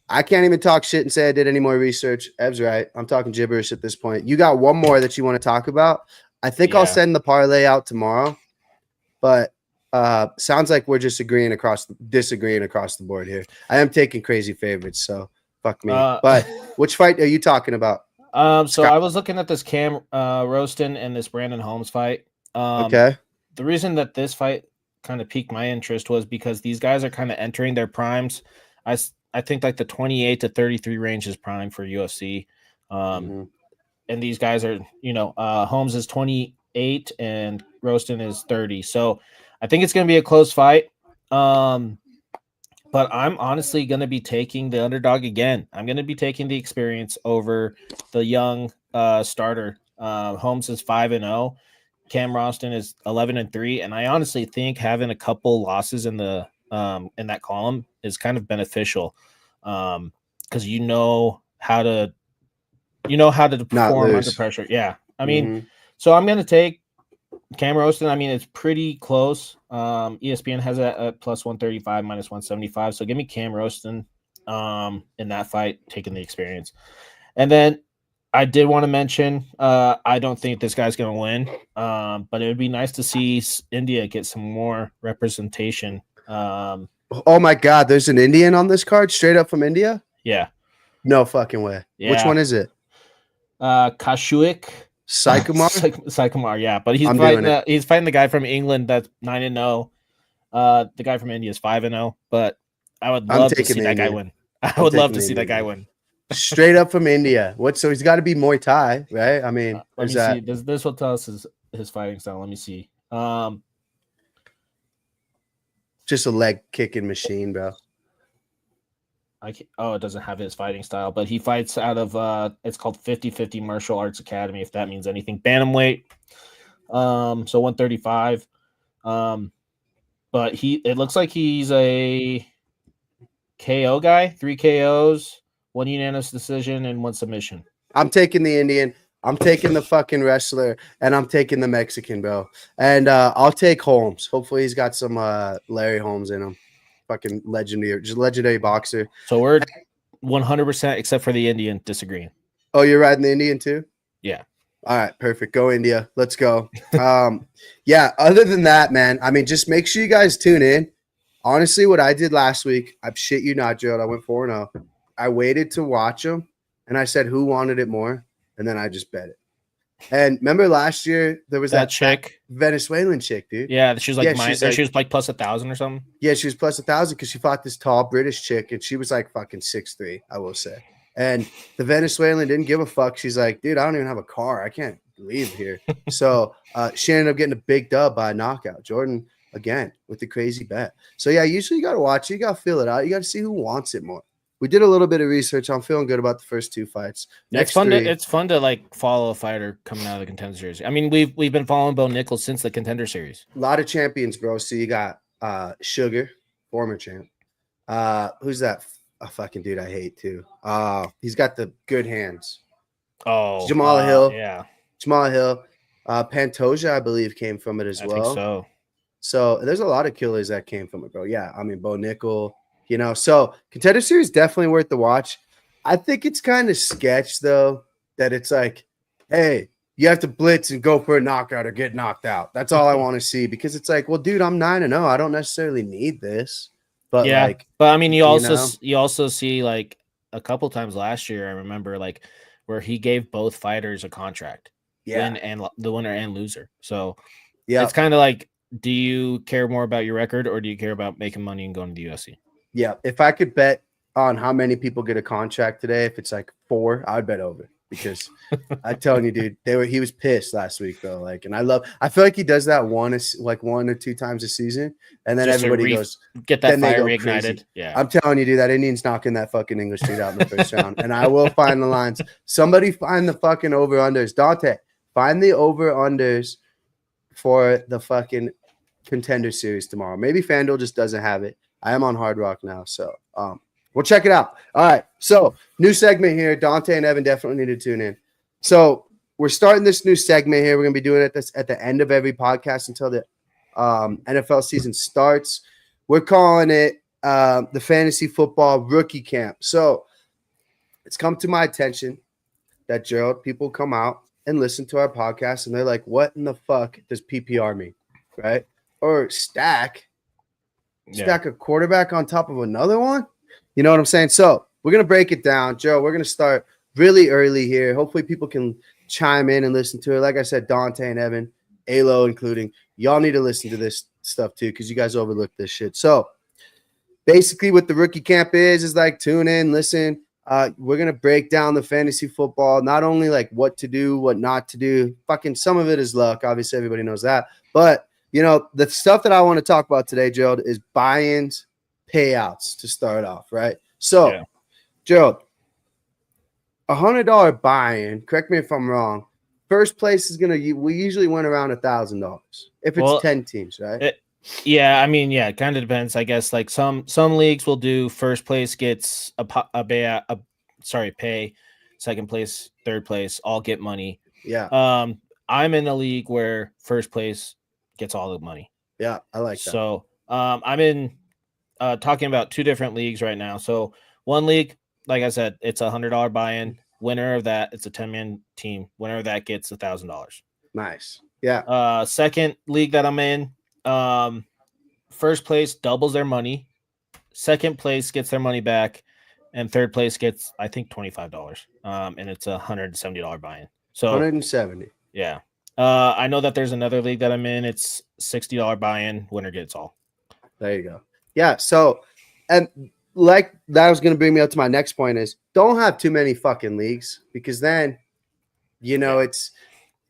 I can't even talk shit and say I did any more research. Ev's right. I'm talking gibberish at this point. You got one more that you want to talk about? I think I'll send the parlay out tomorrow, but sounds like we're just disagreeing across the board here. I am taking crazy favorites, so fuck me. But which fight are you talking about? So I was looking at this Cam Roston and this Brandon Holmes fight. Okay. The reason that this fight kind of piqued my interest was because these guys are kind of entering their primes. I think like the 28 to 33 range is prime for UFC. And these guys are, Holmes is 28 and Roston is 30. So I think it's going to be a close fight. But I'm honestly going to be taking the underdog again. I'm going to be taking the experience over the young starter. Holmes is 5-0. Cam Roston is 11-3. And I honestly think having a couple losses in the in that column is kind of beneficial because you know how to perform under pressure. Yeah. I mean, so I'm going to take Cam Roston. I mean, it's pretty close. ESPN has it at plus 135, minus 175. So give me Cam Roston in that fight, taking the experience. And then I did want to mention, I don't think this guy's going to win, but it would be nice to see India get some more representation. Oh my God, there's an Indian on this card, straight up from India? Yeah. No fucking way. Yeah. Which one is it? Kashyuk. Sycamore, yeah. But he's fighting the guy from England that's 9-0. The guy from India is 5-0. But I would love to see that guy win. I would love to see that guy win. Straight up from India. So he's got to be Muay Thai, right? I mean, let me see. This will tell us his fighting style. Let me see. Just a leg kicking machine, bro. It doesn't have his fighting style, but he fights out of it's called 50-50 Martial Arts Academy, if that means anything. Bantamweight. So 135. But it looks like he's a KO guy, 3 KOs, 1 unanimous decision, and 1 submission. I'm taking the Indian. I'm taking the fucking wrestler, and I'm taking the Mexican, bro. And I'll take Holmes. Hopefully he's got some Larry Holmes in him. Fucking legendary boxer. So we're 100% except for the Indian disagreeing. Oh, you're riding the Indian too? Yeah. All right, perfect. Go India. Let's go. Yeah, other than that, man, I mean, just make sure you guys tune in. Honestly, what I did last week, I shit you not, Joe. I went 4-0. I waited to watch them, and I said who wanted it more, and then I just bet it. And remember last year there was that chick, Venezuelan chick, dude. Yeah, she was like she was like plus 1,000 or something. Yeah, she was plus 1,000 because she fought this tall British chick, and she was like fucking 6'3", I will say. And the Venezuelan didn't give a fuck. She's like, dude, I don't even have a car. I can't leave here. So she ended up getting a big dub by a knockout. Jordan again with the crazy bet. So yeah, usually you gotta watch it, you gotta feel it out, you gotta see who wants it more. we did a little bit of research. I'm feeling good about the first 2 fights. Next three, It's fun to like follow a fighter coming out of the Contender Series. I mean, we've been following Bo Nichols since the Contender Series. a lot of champions, bro. So you got Sugar, former champ. Who's that? A fucking dude I hate too. He's got the good hands. Oh, Jamal Hill. Yeah, Jamal Hill. Pantoja, I believe, came from it as I well. think so. So there's a lot of killers that came from it, bro. Yeah, I mean, Bo Nickel, So Contender Series definitely worth the watch. I think it's kind of sketch, though, that it's like, hey, you have to blitz and go for a knockout or get knocked out. That's all I want to see because it's like, well, dude, I'm 9-0. I don't necessarily need this. But yeah, like, but I mean, you know? also see like a couple times last year. I remember like where he gave both fighters a contract, the winner and loser. So yeah, it's kind of like, do you care more about your record or do you care about making money and going to the UFC? yeah. If I could bet on how many people get a contract today, if it's like 4, I would bet over because I'm telling you, dude, he was pissed last week though. Like, and I feel like he does that 1 or 2 times a season, and then Just everybody goes get that then they fire go reignited. crazy. Yeah, I'm telling you, dude, that Indian's knocking that fucking English dude out in the first round, and I will find the lines. Somebody find the fucking over unders. Dante, find the over unders for the fucking Contender Series tomorrow. Maybe FanDuel just doesn't have it. I am on Hard Rock now, so we'll check it out. All right, so new segment here. Dante and Evan definitely need to tune in. So we're starting this new segment here. We're gonna be doing it at the end of every podcast until the NFL season starts. We're calling it the Fantasy Football Rookie Camp. So it's come to my attention that Gerald, people come out and listen to our podcast, and they're like, "What in the fuck does PPR mean?" Right? Or stack a quarterback on top of another one. You know what I'm saying? So we're going to break it down. Joe, we're going to start really early here. Hopefully people can chime in and listen to it. Like I said, Dante and Evan, Alo including, y'all need to listen to this stuff too because you guys overlook this shit. So basically what the rookie camp is like tune in, listen. We're going to break down the fantasy football, not only like what to do, what not to do. Fucking some of it is luck. Obviously, everybody knows that. But the stuff that I want to talk about today, Gerald, is buy-ins, payouts to start off, right? So, yeah. Gerald, $100 buy-in, correct me if I'm wrong, first place is we usually win around $1,000 if it's 10 teams, right? It kind of depends. I guess like some leagues will do first place gets pay, second place, third place, all get money. Yeah. I'm in a league where first place gets all the money. Yeah, I like that. So I'm in talking about 2 different leagues right now. So one league, like I said, it's $100 buy-in. Winner of that, it's a 10-man team. Winner of that gets $1,000. Nice. Yeah. Second league that I'm in, first place doubles their money. Second place gets their money back, and third place gets, I think, $25. And it's a $170 buy-in. So 170. Yeah. I know that there's another league that I'm in. It's $60 buy-in. Winner gets all. There you go. Yeah. So, and like that was going to bring me up to my next point is don't have too many fucking leagues because then, it's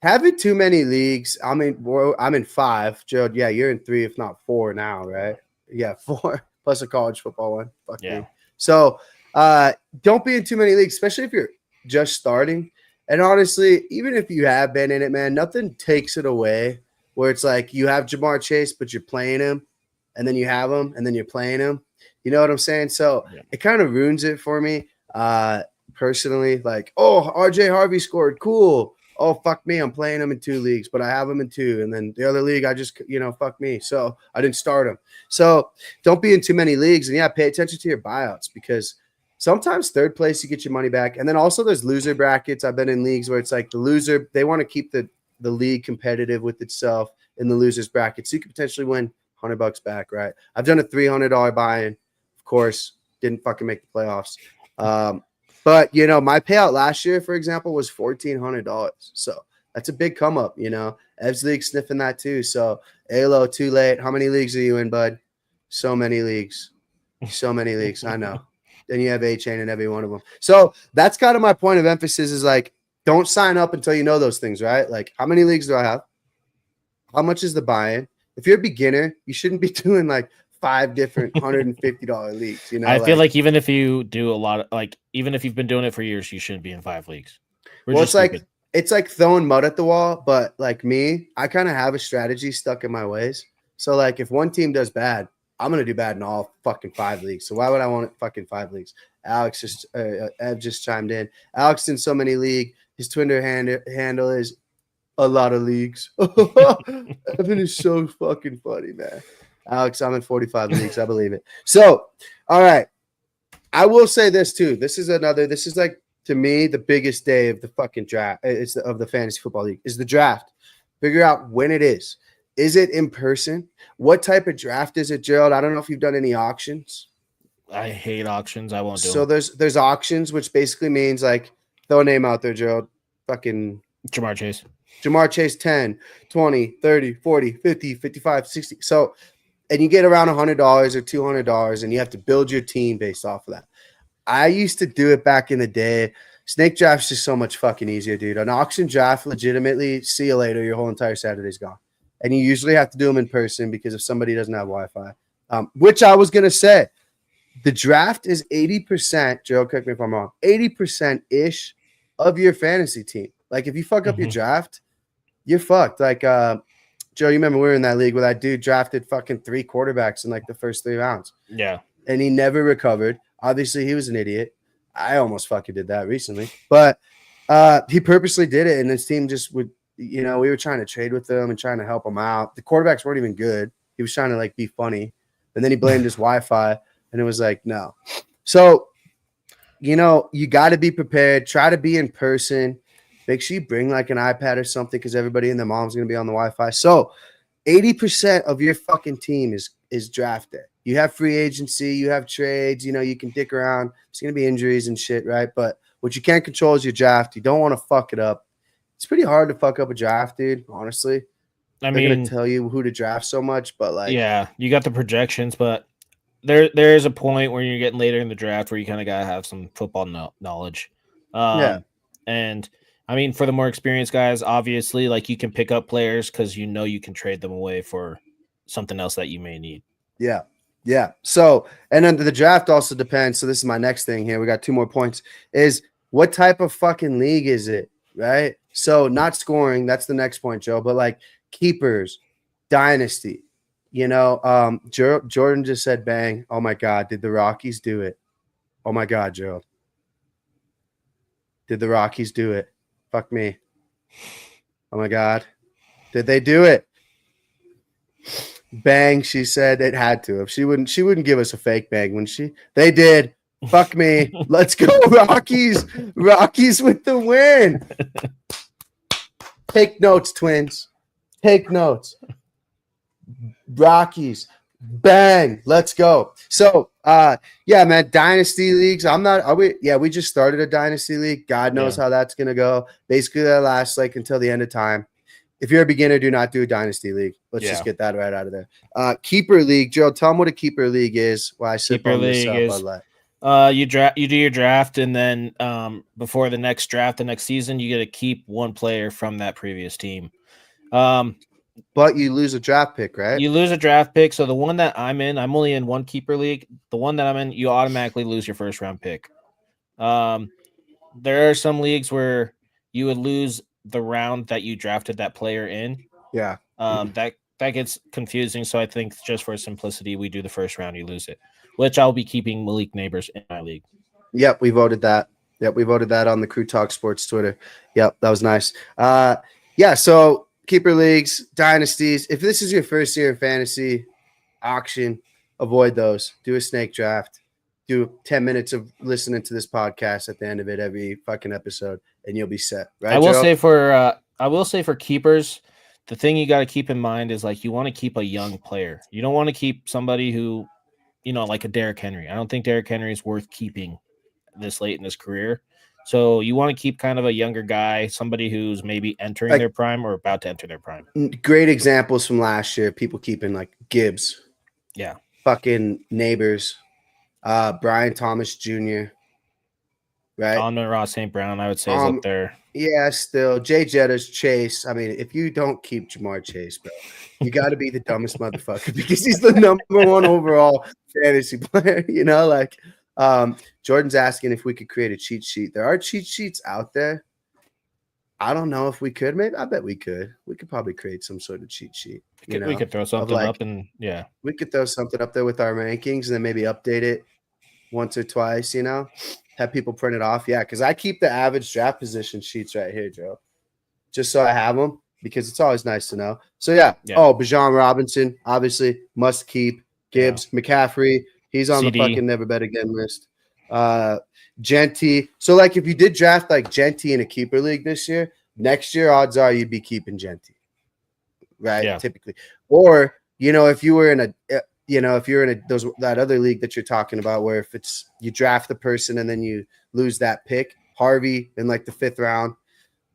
having too many leagues. I mean, I'm in 5. Gerald, yeah, you're in 3, if not 4 now, right? Yeah, 4 plus a college football one. Fuck yeah. Me. So, don't be in too many leagues, especially if you're just starting. And honestly, even if you have been in it, man, nothing takes it away where it's like you have Jamar Chase, but you're playing him, and then you have him, and then you're playing him. You know what I'm saying? So It kind of ruins it for me personally. Like, oh, RJ Harvey scored. Cool. Oh, fuck me. I'm playing him in 2 leagues, but I have him in 2. And then the other league, I just, fuck me. So I didn't start him. So don't be in too many leagues. And, pay attention to your buyouts because sometimes third place, you get your money back. And then also there's loser brackets. I've been in leagues where it's like the loser, they want to keep the league competitive with itself in the losers bracket. So you could potentially win $100 back, right? I've done a $300 buy-in. Of course, didn't fucking make the playoffs. But, my payout last year, for example, was $1,400. So that's a big come up, Ev's League sniffing that too. So, Alo, too late. How many leagues are you in, bud? So many leagues. So many leagues. I know. Then you have A-Chain in every one of them. So that's kind of my point of emphasis is like, don't sign up until you know those things, right? Like, how many leagues do I have? How much is the buy-in? If you're a beginner, you shouldn't be doing like 5 different $150 leagues. You know, I feel like even if you do a lot of even if you've been doing it for years, you shouldn't be in 5 leagues. We're just stupid. It's like throwing mud at the wall, but like me, I kind of have a strategy stuck in my ways. So like if one team does bad, I'm gonna do bad in all fucking 5 leagues. So why would I want fucking 5 leagues? Alex just Ev just chimed in. Alex in so many league. His Twitter handle is a lot of leagues. Evan is so fucking funny, man. Alex, I'm in 45 leagues. I believe it. So, all right. I will say this too. This is like to me the biggest day of the fucking draft. It's of the fantasy football league is the draft. Figure out when it is. Is it in person? What type of draft is it, Gerald? I don't know if you've done any auctions. I hate auctions. I won't do So them. there's auctions, which basically means like throw a name out there, Gerald. Fucking Ja'Marr Chase. Ja'Marr Chase 10, 20, 30, 40, 50, 55, 60. So, and you get around $100 or $200 and you have to build your team based off of that. I used to do it back in the day. Snake draft's just so much fucking easier, dude. An auction draft, legitimately, see you later. Your whole entire Saturday's gone. And you usually have to do them in person because if somebody doesn't have Wi-Fi, which I was going to say, the draft is 80%, Joe, correct me if I'm wrong, 80%-ish of your fantasy team. Like if you fuck up your draft, you're fucked. Like, Joe, you remember we were in that league where that dude drafted fucking 3 quarterbacks in like the first 3 rounds. Yeah. And he never recovered. Obviously, he was an idiot. I almost fucking did that recently. But he purposely did it, and his team just would, we were trying to trade with him and trying to help him out. The quarterbacks weren't even good. He was trying to, like, be funny. And then he blamed his Wi-Fi, and it was like, no. So, you got to be prepared. Try to be in person. Make sure you bring, like, an iPad or something because everybody and their mom's going to be on the Wi-Fi. So, 80% of your fucking team is draft day. You have free agency, you have trades, you can dick around. There's going to be injuries and shit, right? But what you can't control is your draft. You don't want to fuck it up. It's pretty hard to fuck up a draft, dude, honestly. They're going to tell you who to draft so much, but like... Yeah, you got the projections, but there is a point where you're getting later in the draft where you kind of got to have some football knowledge. Yeah. And, I mean, for the more experienced guys, obviously, like, you can pick up players because you can trade them away for something else that you may need. Yeah. Yeah. So, and then the draft also depends. So this is my next thing here. We got 2 more points. Is what type of fucking league is it? Right. So not scoring. That's the next point, Joe. But like keepers, dynasty. Jordan just said, "Bang! Oh my God! Did the Rockies do it? Oh my God, Joe! Did the Rockies do it? Fuck me! Oh my God! Did they do it?" Bang, she said it had to. If she wouldn't give us a fake bang when they did. Fuck me. Let's go, Rockies. Rockies with the win. Take notes, twins. Take notes. Rockies. Bang. Let's go. So yeah, man, dynasty leagues. We just started a dynasty league. God knows how that's gonna go. Basically, that lasts like until the end of time. If you're a beginner, do not do a dynasty league. Let's just get that right out of there. Keeper league, Joe. Tell them what a keeper league is. Why I sip on this you do your draft, and then before the next draft, the next season, you get to keep one player from that previous team. But you lose a draft pick, right? You lose a draft pick. So the one that I'm in, I'm only in one keeper league. The one that I'm in, you automatically lose your first round pick. There are some leagues where you would lose the round that you drafted that player in. Yeah. That gets confusing. So I think just for simplicity, we do the first round, you lose it, which I'll be keeping Malik Neighbors in my league. Yep. We voted that. Yep. We voted that on the Crew Talk Sports Twitter. Yep. That was nice. Yeah. So keeper leagues, dynasties. If this is your first year in fantasy auction, avoid those. Do a snake draft. Do 10 minutes of listening to this podcast at the end of it every fucking episode, and you'll be set. Right? I will say for keepers, the thing you got to keep in mind is like you want to keep a young player. You don't want to keep somebody who, like a Derrick Henry. I don't think Derrick Henry is worth keeping this late in his career. So you want to keep kind of a younger guy, somebody who's maybe entering their prime or about to enter their prime. Great examples from last year. People keeping like Gibbs. Yeah. Fucking Neighbors. Brian Thomas Jr. Right? Amon-Ra St. Brown, I would say, is up there. Yeah, still. Jay Jettas, Chase. I mean, if you don't keep Ja'Marr Chase, bro, You got to be the dumbest motherfucker because he's the number one overall fantasy player. You know, like Jordan's asking if we could create a cheat sheet. There are cheat sheets out there. I don't know if we could. Maybe I bet we could. We could probably create some sort of cheat sheet. We could throw something up, and yeah, we could throw something up there with our rankings and then maybe update it once or twice. You know, have people print it off. Yeah, because I keep the average draft position sheets right here, Joe, just so I have them because it's always nice to know. So yeah. Oh, Bijan Robinson, obviously must keep. Gibbs, McCaffrey, he's on CD. The fucking never bet again list. Genty. So like if you did draft like Genty in a keeper league this year, next year odds are you'd be keeping Genty, right? Yeah. Typically, or if you were in a if you're in that other league that you're talking about where if it's you draft the person and then you lose that pick, Harvey in like the 5th round.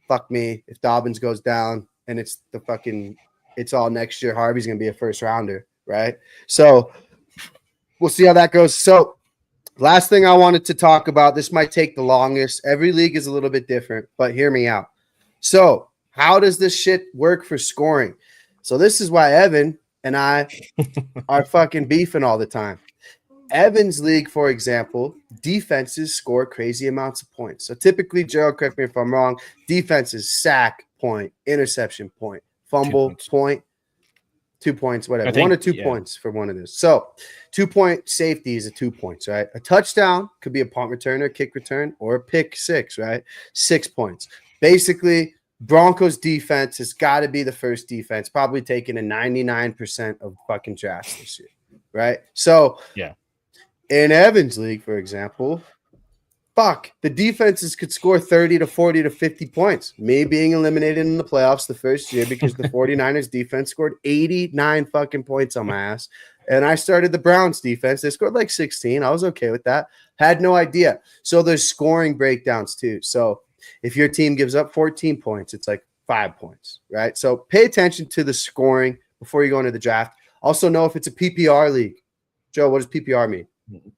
Fuck me if Dobbins goes down and it's all next year. Harvey's gonna be a first rounder, right? So we'll see how that goes. So last thing I wanted to talk about, this might take the longest. Every league is a little bit different, but hear me out. So how does this shit work for scoring? So this is why Evan and I are fucking beefing all the time. Evan's league, for example, defenses score crazy amounts of points. So typically, Gerald, correct me if I'm wrong, defenses sack point, interception point, fumble point, 2 points, whatever. 1 or 2 points for one of those. So 2-point safety is 2 points, right? A touchdown could be a punt return or kick return or a pick 6, right? 6 points. Basically, Broncos defense has got to be the first defense, probably taking a 99% of fucking drafts this year, right? So yeah. In Evans' league, for example, the defenses could score 30 to 40 to 50 points. Me being eliminated in the playoffs the first year because the 49ers defense scored 89 fucking points on my ass. And I started the Browns defense. They scored like 16. I was okay with that. Had no idea. So there's scoring breakdowns too. So if your team gives up 14 points, it's like 5 points, right? So pay attention to the scoring before you go into the draft. Also know if it's a PPR league. Joe, what does PPR mean?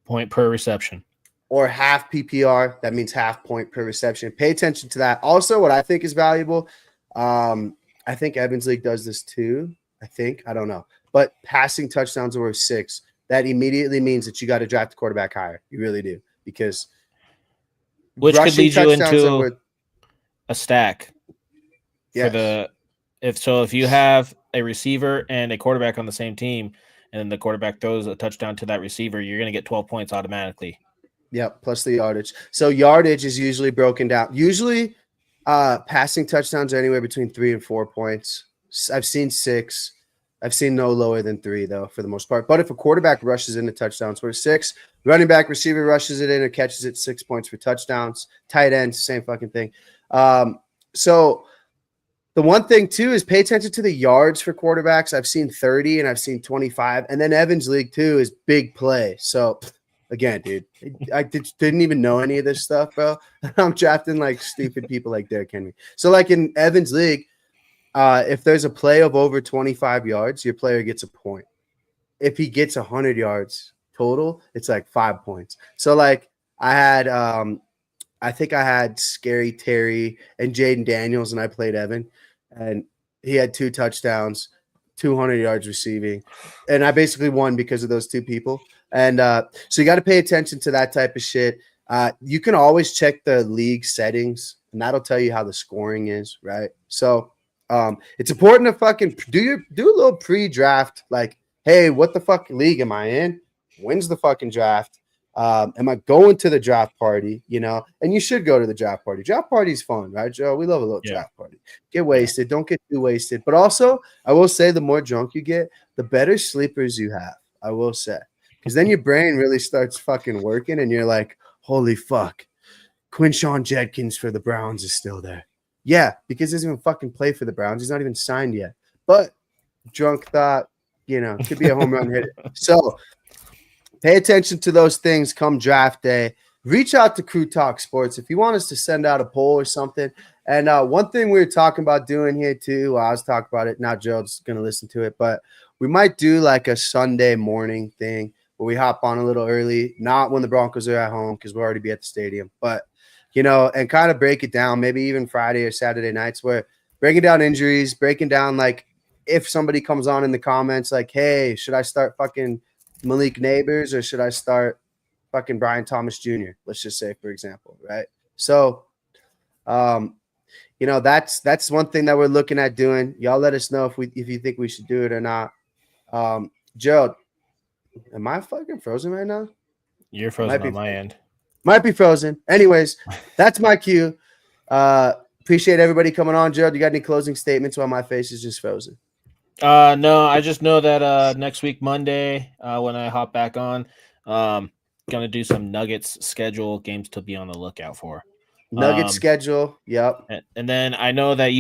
Point per reception. Or half PPR, that means half point per reception. Pay attention to that. Also, what I think is valuable, I think Evans League does this too. I don't know. But passing touchdowns over 6, that immediately means that you got to draft the quarterback higher. You really do. Because which could lead you into a stack. Yes. If you have a receiver and a quarterback on the same team, and the quarterback throws a touchdown to that receiver, you're going to get 12 points automatically. Yep, plus the yardage. So yardage is usually broken down. Usually passing touchdowns are anywhere between 3 and 4 points. I've seen 6. I've seen no lower than 3, though, for the most part. But if a quarterback rushes into touchdowns, we're 6. Running back, receiver rushes it in or catches it, 6 points for touchdowns. Tight ends, same fucking thing. So the one thing, too, is pay attention to the yards for quarterbacks. I've seen 30 and I've seen 25. And then Evans League, too, is big play. So, again, dude, I didn't even know any of this stuff, bro. I'm drafting, like, stupid people like Derrick Henry. So, like, in Evans League, if there's a play of over 25 yards, your player gets a point. If he gets 100 yards total, it's like 5 points. So, like, I think I had Scary Terry and Jaden Daniels, and I played Evan, and he had 2 touchdowns, 200 yards receiving, and I basically won because of those 2 people. And so you got to pay attention to that type of shit. You can always check the league settings, and that'll tell you how the scoring is, right? So it's important to fucking do a little pre-draft, like, hey, what the fuck league am I in? When's the fucking draft? Am I going to the draft party? And you should go to the draft party. Draft party is fun, right, Joe? We love a little draft party. Get wasted. Don't get too wasted. But also, I will say the more drunk you get, the better sleepers you have, I will say. Because then your brain really starts fucking working and you're like, holy fuck, Quinshawn Judkins for the Browns is still there. Yeah, because he doesn't even fucking play for the Browns. He's not even signed yet. But drunk thought, could be a home run hitter. So pay attention to those things come draft day. Reach out to Crew Talk Sports if you want us to send out a poll or something. And one thing we were talking about doing here too, I was talking about it. Now Joe's going to listen to it, but we might do like a Sunday morning thing where we hop on a little early, not when the Broncos are at home because we'll already be at the stadium, but, and kind of break it down, maybe even Friday or Saturday nights where breaking down injuries, breaking down like if somebody comes on in the comments like, hey, should I start fucking Malik Neighbors or should I start fucking Brian Thomas Jr.? Let's just say, for example, right? So, that's one thing that we're looking at doing. Y'all let us know if you think we should do it or not. Gerald, am I fucking frozen right now? You're frozen on my end. Might be frozen. Anyways, that's my cue. Appreciate everybody coming on. Gerald, you got any closing statements while my face is just frozen? No, I just know that next week, Monday, when I hop back on, gonna do some Nuggets schedule games to be on the lookout for. Nuggets schedule, yep. And then I know that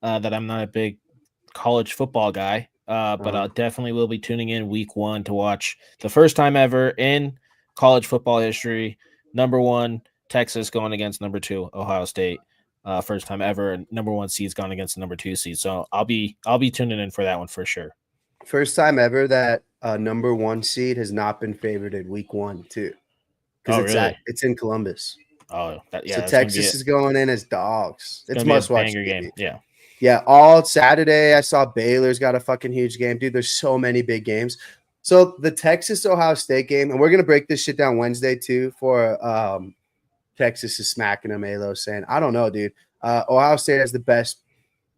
that I'm not a big college football guy, but I definitely will be tuning in week 1 to watch the first time ever in college football history. Number 1, Texas going against number 2, Ohio State. First time ever, and number 1 seed's gone against the number 2 seed. So I'll be tuning in for that one for sure. First time ever that number 1 seed has not been favored in week 1 too, because it's in Columbus. Oh, so Texas is going in as dogs. It's must watch game. Yeah. All Saturday, I saw Baylor's got a fucking huge game, dude. There's so many big games. So the Texas Ohio State game, and we're gonna break this shit down Wednesday too. For Texas is smacking them. Alo saying, I don't know, dude. Ohio State has the best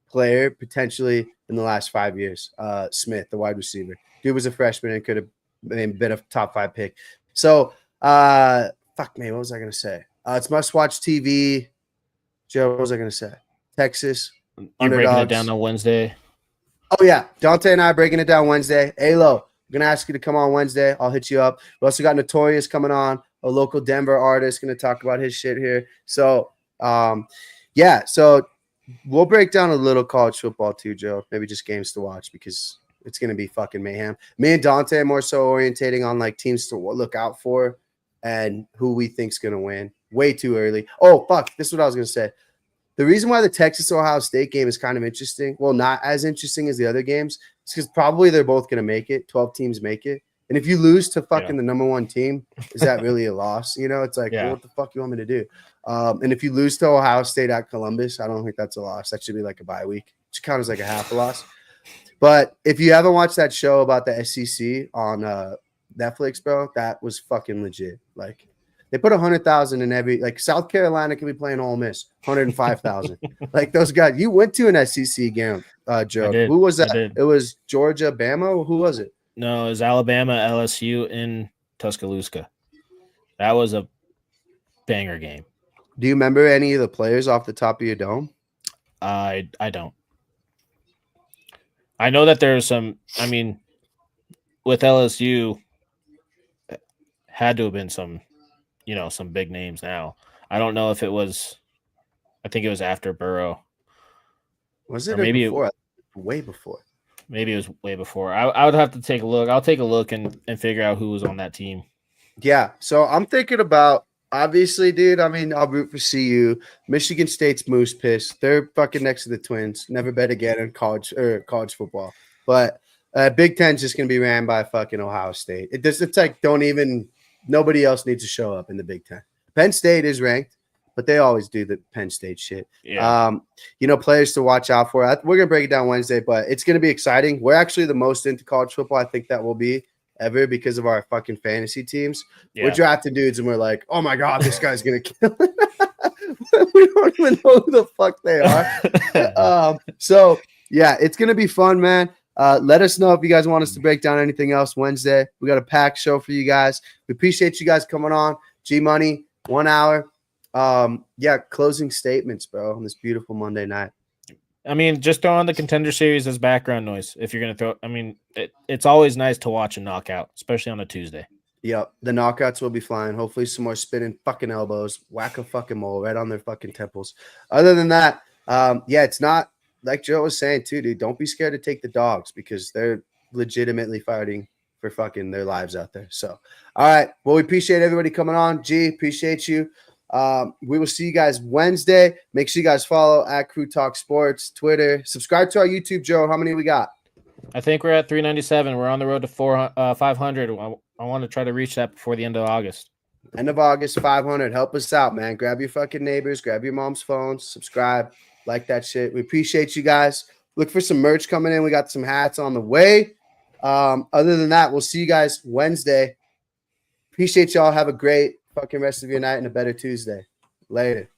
player potentially in the last 5 years. Smith, the wide receiver, dude was a freshman and could have been a top 5 pick. So fuck me, what was I gonna say? It's must-watch TV. Joe, what was I going to say? Texas. You're breaking it down on Wednesday. Oh, yeah. Dante and I are breaking it down Wednesday. Alo, I'm going to ask you to come on Wednesday. I'll hit you up. We also got Notorious coming on, a local Denver artist, going to talk about his shit here. So, so we'll break down a little college football too, Joe. Maybe just games to watch because it's going to be fucking mayhem. Me and Dante are more so orientating on like teams to look out for and who we think's going to win. Way too early. Oh, fuck. This is what I was going to say. The reason why the Texas-Ohio State game is kind of interesting, well, not as interesting as the other games, is because probably they're both going to make it. 12 teams make it. And if you lose to fucking the number 1 team, is that really a loss? You know, it's like, well, what the fuck you want me to do? And if you lose to Ohio State at Columbus, I don't think that's a loss. That should be like a bye week. It should count as like a half a loss. But if you haven't watched that show about the SEC on Netflix, bro, that was fucking legit. Like, they put 100,000 in every, like South Carolina could be playing Ole Miss, 105,000. Like those guys, you went to an SEC game, Joe. Who was that? It was Georgia, Bama. Who was it? No, it was Alabama, LSU in Tuscaloosa. That was a banger game. Do you remember any of the players off the top of your dome? I don't. I know that there's some. I mean, with LSU, had to have been some. Some big names now. I don't know if it was – I think it was after Burrow. Was it maybe before? Way before. Maybe it was way before. I would have to take a look. I'll take a look and figure out who was on that team. Yeah, so I'm thinking about – obviously, dude, I mean, I'll root for CU. Michigan State's moose piss. They're fucking next to the Twins. Never bet again in college football. But Big Ten's just going to be ran by fucking Ohio State. It's like don't even – nobody else needs to show up in the Big Ten. Penn State is ranked, but they always do the Penn State shit. Yeah. Players to watch out for. We're going to break it down Wednesday, but it's going to be exciting. We're actually the most into college football I think that will be ever because of our fucking fantasy teams. Yeah. We're drafting dudes, and we're like, oh, my God, this guy's going to kill it. We don't even know who the fuck they are. It's going to be fun, man. Let us know if you guys want us to break down anything else Wednesday. We got a packed show for you guys. We appreciate you guys coming on. G-Money, 1 hour. Closing statements, bro, on this beautiful Monday night. I mean, just throw on the Contender Series as background noise if you're going to throw – I mean, it's always nice to watch a knockout, especially on a Tuesday. Yep, the knockouts will be flying. Hopefully some more spinning fucking elbows. Whack a fucking mole right on their fucking temples. Other than that, it's not – like Joe was saying too, dude, don't be scared to take the dogs because they're legitimately fighting for fucking their lives out there. So, all right. Well, we appreciate everybody coming on. G, appreciate you. We will see you guys Wednesday. Make sure you guys follow at Crew Talk Sports, Twitter. Subscribe to our YouTube, Joe. How many we got? I think we're at 397. We're on the road to 500. I want to try to reach that before the end of August. End of August, 500. Help us out, man. Grab your fucking neighbors. Grab your mom's phones. Subscribe. Like that shit. We appreciate you guys. Look for some merch coming in. We got some hats on the way. Other than that, we'll see you guys Wednesday. Appreciate y'all. Have a great fucking rest of your night and a better Tuesday. Later.